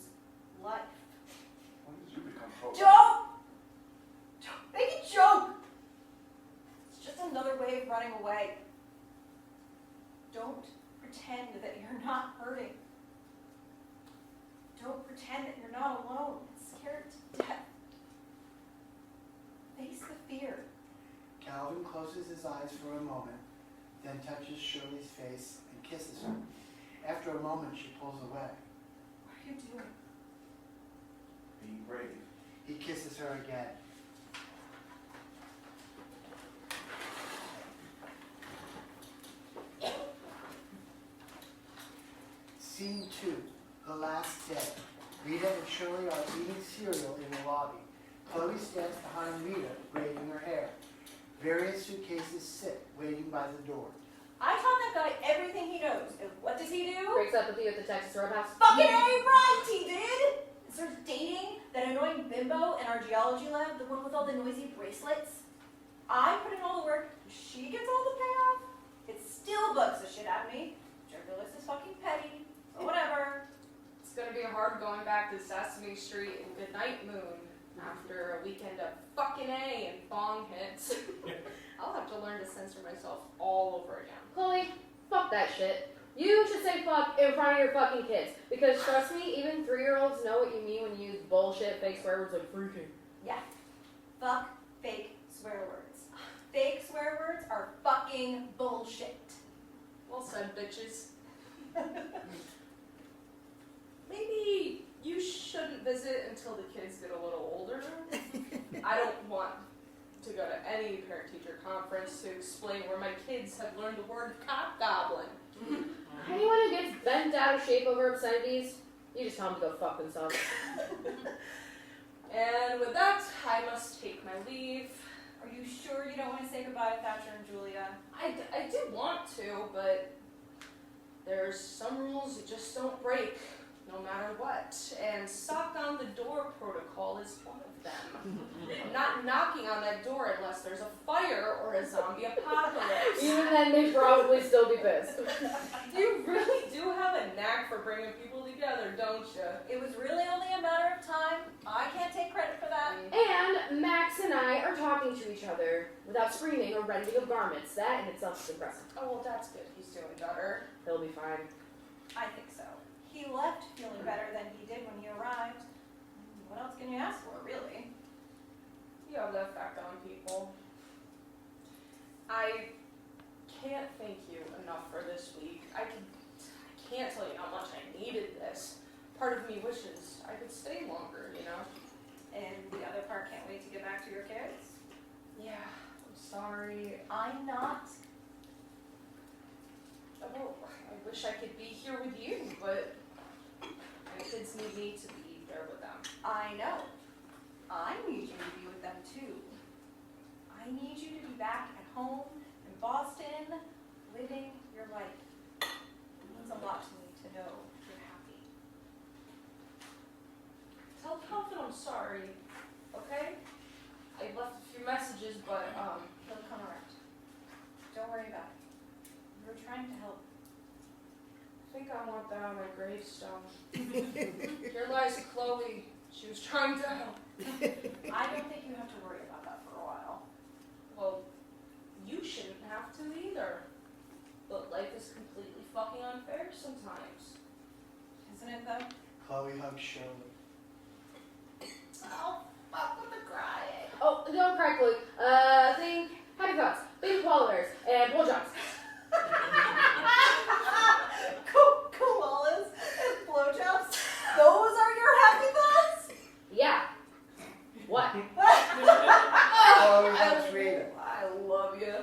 life. When did you become pro? Don't make a joke. It's just another way of running away. Don't pretend that you're not hurting. Don't pretend that you're not alone and scared to death. Face the fear. Calvin closes his eyes for a moment, then touches Shirley's face and kisses her. After a moment, she pulls away. What are you doing? Being brave. He kisses her again. Scene 2, the last day. Rita and Shirley are eating cereal in the lobby. Chloe stands behind Rita, braiding her hair. Various suitcases sit, waiting by the door. I taught that guy everything he knows. And what does he do? Breaks up with you at the Texas Roadhouse. Fucking A right, he did! And starts dating that annoying bimbo in our geology lab, the one with all the noisy bracelets. I put in all the work, and she gets all the payoff. It still bugs the shit out of me. Which I realize is fucking petty, but whatever. It's gonna be hard going back to Sesame Street and Goodnight Moon after a weekend of fucking A and bong hits. I'll have to learn to censor myself all over again. Chloe, fuck that shit. You should say fuck in front of your fucking kids. Because trust me, even 3-year-olds know what you mean when you use bullshit fake swear words like freaking. Yeah. Fuck fake swear words. Fake swear words are fucking bullshit. Well said, bitches. Maybe you shouldn't visit until the kids get a little older. I don't want to go to any parent-teacher conference to explain where my kids have learned the word hobgoblin. Anyone who gets bent out of shape over obscenities, you just tell them to go fuck themselves. And with that, I must take my leave. Are you sure you don't want to say goodbye to Thatcher and Julia? I do want to, but there's some rules you just don't break, no matter what. And sock on the door protocol is one of them. Not knocking on that door unless there's a fire or a zombie apocalypse. Even then, they'd probably still be pissed. You really do have a knack for bringing people together, don't you? It was really only a matter of time. I can't take credit for that. And Max and I are talking to each other without screaming or rending of garments. That in itself is impressive. Oh, well, that's good. He's doing better. He'll be fine. I think so. He left feeling better than he did when he arrived. What else can you ask for, really? You have the effect on people. I can't thank you enough for this week. I can't tell you how much I needed this. Part of me wishes I could stay longer, you know? And the other part can't wait to get back to your kids? Yeah, I'm sorry. I'm not. Oh, I wish I could be here with you, but my kids need me to be there with them. I know. I need you to be with them too. I need you to be back at home in Boston, living your life. It means a lot to me to know you're happy. Tell Confront I'm sorry, okay? I left a few messages, but He'll come around. Don't worry about it. We were trying to help. I think I want that on my gravestone. Here lies Chloe. She was trying to help. I don't think you have to worry about that for a while. Well, you shouldn't have to either. But life is completely fucking unfair sometimes. Isn't it though? Chloe hugs Shirley. Oh, fuck with the crying. Oh, don't cry, Chloe. Think happy thoughts, baby koala bears, and blowjobs. Koalas and blowjobs? Those are your happy thoughts? Yeah. What? Chloe hugs Rita. I love you.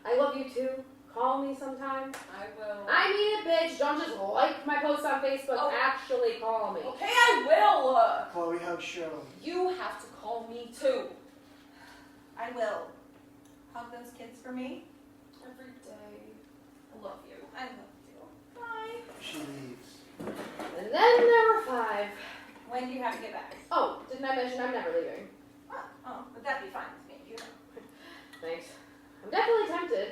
I love you too. Call me sometime. I will. I mean it, bitch. Don't just like my posts on Facebook. Oh. Actually call me. Okay, I will. Chloe hugs Shirley. You have to call me too. I will. Hug those kids for me. Every day. I love you. I love you. Bye. She leaves. And then there were 5. When do you have to get back? Oh, didn't I mention I'm never leaving? Oh, but that'd be fine with me, you know. Thanks. I'm definitely tempted.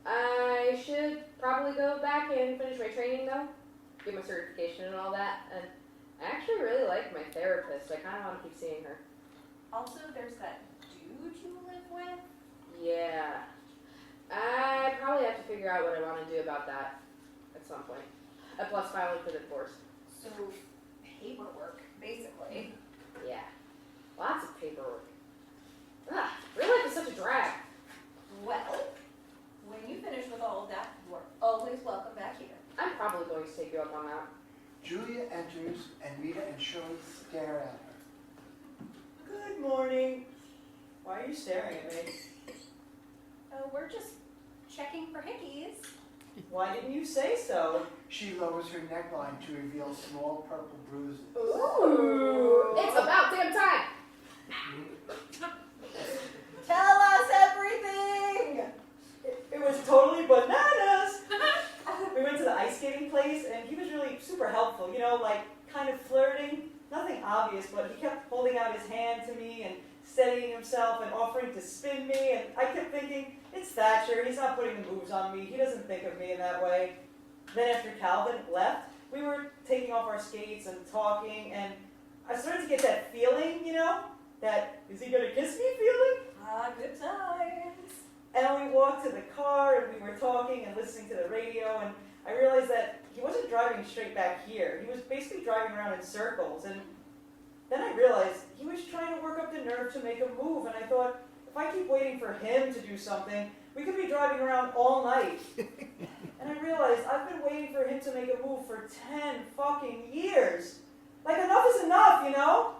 I should probably go back and finish my training though. Get my certification and all that. And I actually really like my therapist. I kind of want to keep seeing her. Also, there's that dude you live with. Yeah. I probably have to figure out what I want to do about that at some point. Plus filing for the divorce. So, paperwork, basically. Yeah. Lots of paperwork. Ugh, real life is such a drag. Well, when you finish with all of that, you are always welcome back here. I'm probably going to take you up on that. Julia enters, and Rita and Shirley stare at her. Good morning. Why are you staring at me? We're just checking for hickeys. Why didn't you say so? She lowers her neckline to reveal small purple bruises. Ooh. It's about damn time. Tell us everything! It was totally bananas. We went to the ice skating place, and he was really super helpful. You know, like kind of flirting. Nothing obvious, but he kept holding out his hand to me and steadying himself and offering to spin me. And I kept thinking, it's Thatcher. He's not putting the moves on me. He doesn't think of me in that way. Then after Calvin left, we were taking off our skates and talking, and I started to get that feeling, you know, that is he gonna kiss me feeling? Ah, good times. And we walked to the car, and we were talking and listening to the radio, and I realized that he wasn't driving straight back here. He was basically driving around in circles, and then I realized he was trying to work up the nerve to make a move, and I thought, if I keep waiting for him to do something, we could be driving around all night. And I realized I've been waiting for him to make a move for 10 fucking years. Like, enough is enough, you know?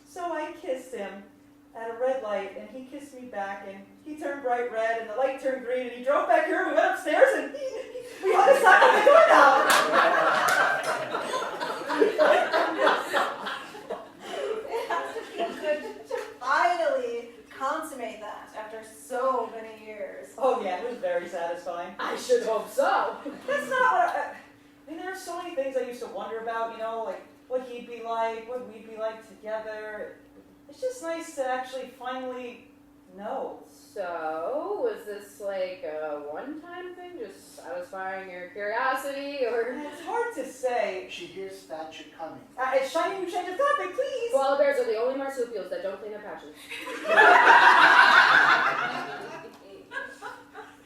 So I kissed him at a red light, and he kissed me back, and he turned bright red, and the light turned green, and he drove back here, and we went upstairs, and we hung a sign on the door now. It has to feel good to finally consummate that after so many years. Oh yeah, it was very satisfying. I should hope so. That's not what I mean, there are so many things I used to wonder about, you know, like what he'd be like, what we'd be like together. It's just nice to actually finally know. So, was this like a one-time thing, just satisfying your curiosity, or? It's hard to say. She hears Thatcher coming. It's shiny new change of topic, please. Koala bears are the only marsupials that don't clean up patches.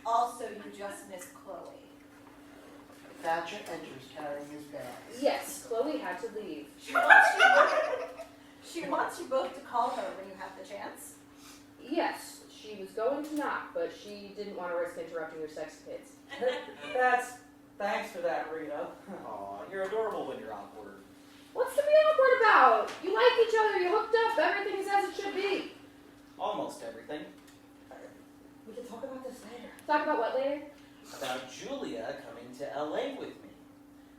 Also, you just missed Chloe. Thatcher enters carrying his bags. Yes, Chloe had to leave. She wants you both to call her when you have the chance. Yes, she was going to knock, but she didn't want to risk interrupting your sex kids. Thanks for that, Rita. Aw, you're adorable when you're awkward. What's to be awkward about? You like each other, you hooked up, everything's as it should be. Almost everything. We can talk about this later. Talk about what later? About Julia coming to LA with me.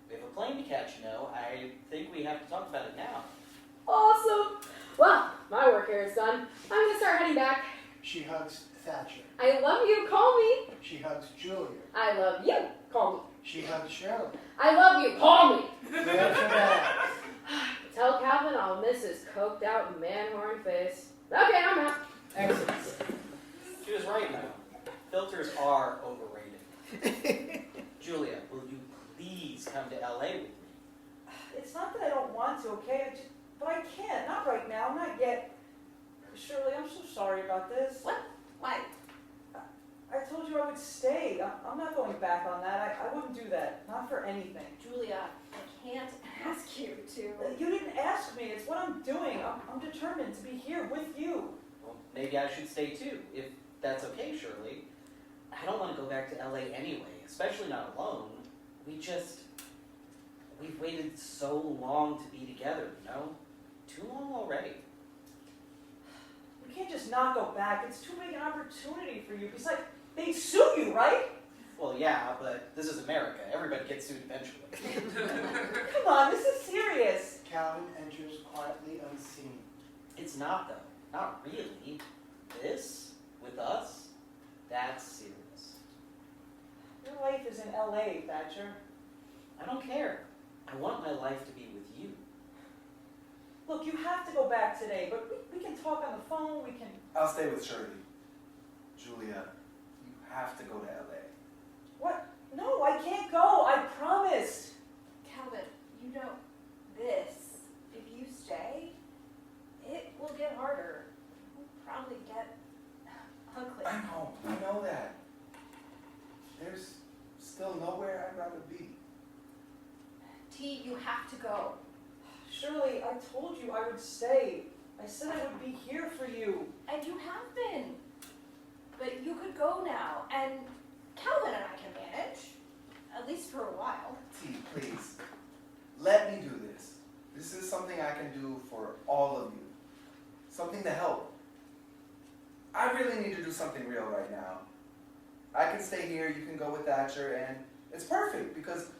We have a plane to catch, you know. I think we have to talk about it now. Awesome. Well, my work here is done. I'm gonna start heading back. She hugs Thatcher. I love you, call me. She hugs Julia. I love you, call me. She hugs Shirley. I love you, call me. There's her bags. Tell Calvin I'll miss his coked out man-horn face. Okay, I'm out. Excellent. She was right, though. Filters are overrated. Julia, will you please come to LA with me? It's not that I don't want to, okay? But I can't. Not right now. Not yet. Shirley, I'm so sorry about this. What? Why? I told you I would stay. I'm not going back on that. I wouldn't do that. Not for anything. Julia, I can't ask you to. You didn't ask me. It's what I'm doing. I'm determined to be here with you. Well, maybe I should stay too, if that's okay, Shirley. I don't want to go back to LA anyway, especially not alone. We've waited so long to be together, you know? Too long already. We can't just not go back. It's too big an opportunity for you. Besides, they'd sue you, right? Well, yeah, but this is America. Everybody gets sued eventually. Come on, this is serious. Calvin enters quietly unseen. It's not, though. Not really. This, with us, that's serious. Your life is in LA, Thatcher. I don't care. I want my life to be with you. Look, you have to go back today, but we can talk on the phone. We can. I'll stay with Shirley. Julia, you have to go to LA. What? No, I can't go. I promised. Calvin, you know this. If you stay, it will get harder. It will probably get ugly. I know that. There's still nowhere I'd rather be. T, you have to go. Shirley, I told you I would stay. I said I would be here for you. And you have been. But you could go now, and Calvin and I can manage. At least for a while. T, please. Let me do this. This is something I can do for all of you. Something to help. I really need to do something real right now. I can stay here, you can go with Thatcher, and it's perfect because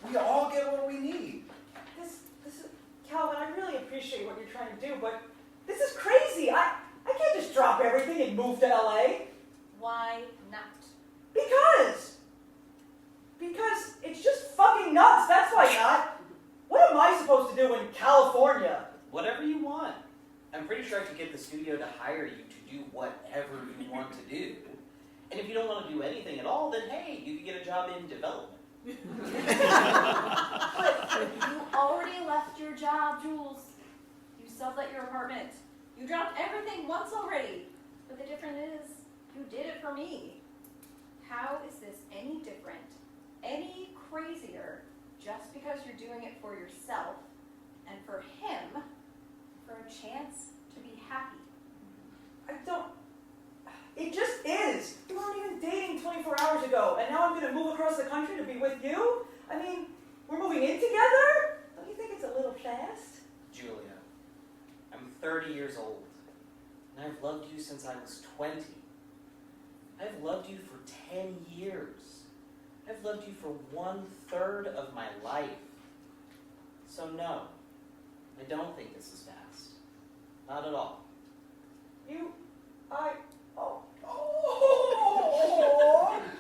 we all get what we need. This is Calvin. I really appreciate what you're trying to do, but this is crazy. I can't just drop everything and move to LA. Why not? Because it's just fucking nuts. That's why not. What am I supposed to do in California? Whatever you want. I'm pretty sure I could get the studio to hire you to do whatever you want to do. And if you don't want to do anything at all, then hey, you could get a job in development. But you already left your job, Jules. You sublet your apartment. You dropped everything once already. But the difference is, you did it for me. How is this any different, any crazier, just because you're doing it for yourself and for him, for a chance to be happy? It just is. We weren't even dating 24 hours ago, and now I'm going to move across the country to be with you? I mean, we're moving in together? Don't you think it's a little fast? Julia, I'm 30 years old, and I've loved you since I was 20. I've loved you for 10 years. I've loved you for 1/3 of my life. So no, I don't think this is fast. Not at all.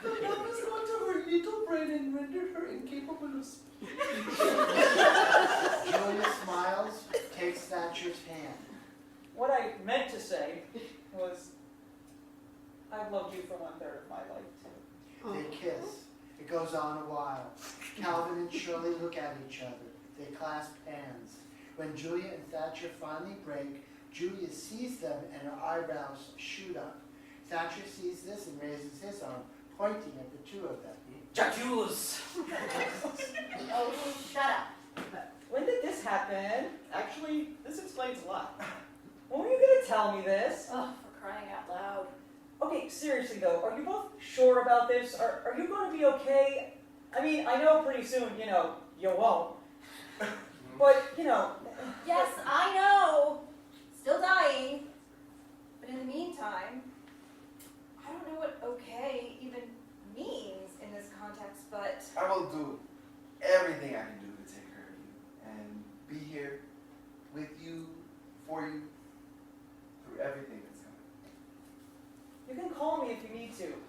The love has gone to her little brain and rendered her incapable of speech. Julia smiles, takes Thatcher's hand. What I meant to say was, I've loved you for 1/3 of my life, too. They kiss. It goes on a while. Calvin and Shirley look at each other. They clasp hands. When Julia and Thatcher finally break, Julia sees them and her eyebrows shoot up. Thatcher sees this and raises his arm, pointing at the two of them. Jacques! Oh, shut up. When did this happen? Actually, this explains a lot. When were you going to tell me this? Oh, for crying out loud. Okay, seriously though, are you both sure about this? Are you going to be okay? I mean, I know pretty soon, you won't. But, Yes, I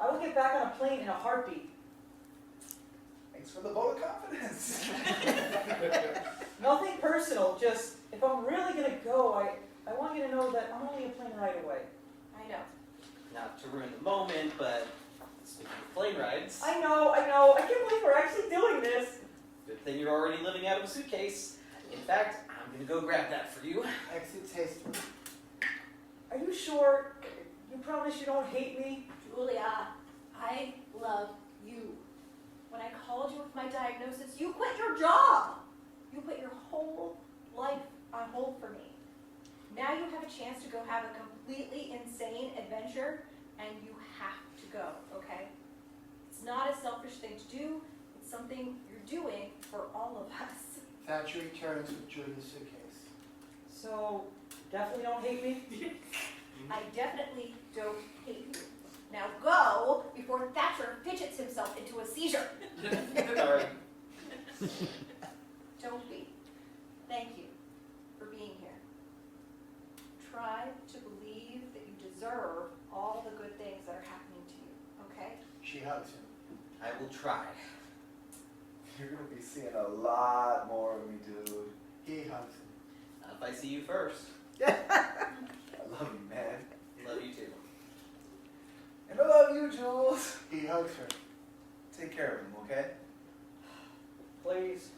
I will get back on a plane in a heartbeat. Thanks for the vote of confidence. Nothing personal, just if I'm really gonna go, I want you to know that I'm only a plane ride away. I know. Not to ruin the moment, but speaking of plane rides, I know. I can't believe we're actually doing this. good thing you're already living out of a suitcase. In fact, I'm gonna go grab that for you. Exits hastily. Are you sure? You promise you don't hate me? Julia, I love you. When I called you with my diagnosis, you quit your job. You put your whole life on hold for me. Now you have a chance to go have a completely insane adventure, and you have to go, okay? It's not a selfish thing to do. It's something you're doing for all of us. Thatcher returns with Julia's suitcase. So, definitely don't hate me? I definitely don't hate you. Now go before Thatcher fidgets himself into a seizure. Sorry. Don't be. Thank you for being here. Try to believe that you deserve all the good things that are happening to you, okay? She hugs him. I will try. You're gonna be seeing a lot more of me, dude. He hugs him. Not if I see you first. I love you, man. Love you too. And I love you, Jules. He hugs her. Take care of him, okay? Please.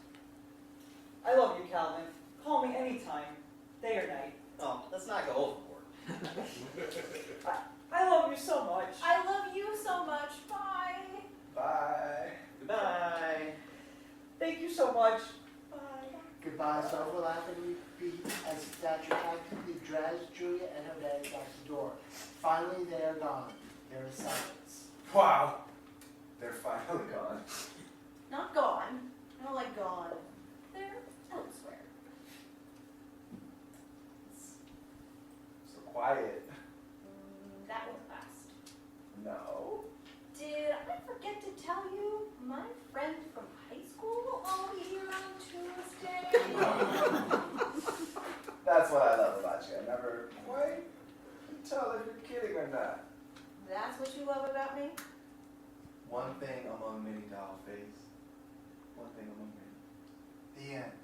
I love you, Calvin. Call me anytime, day or night. Oh, let's not go overboard. I love you so much. I love you so much. Bye. Bye. Goodbye. Thank you so much. Bye. Goodbyes overlap and repeat as Thatcher actively drags Julia and her bag out the door. Finally, they are gone. There is silence. Wow. They're finally gone. Not gone. I don't like gone. They're elsewhere. So quiet. That was fast. No. Did I forget to tell you my friend from high school will all be here on Tuesday? That's what I love about you. I never quite can tell if you're kidding or not. That's what you love about me? One thing among many, doll face. One thing among many. The end.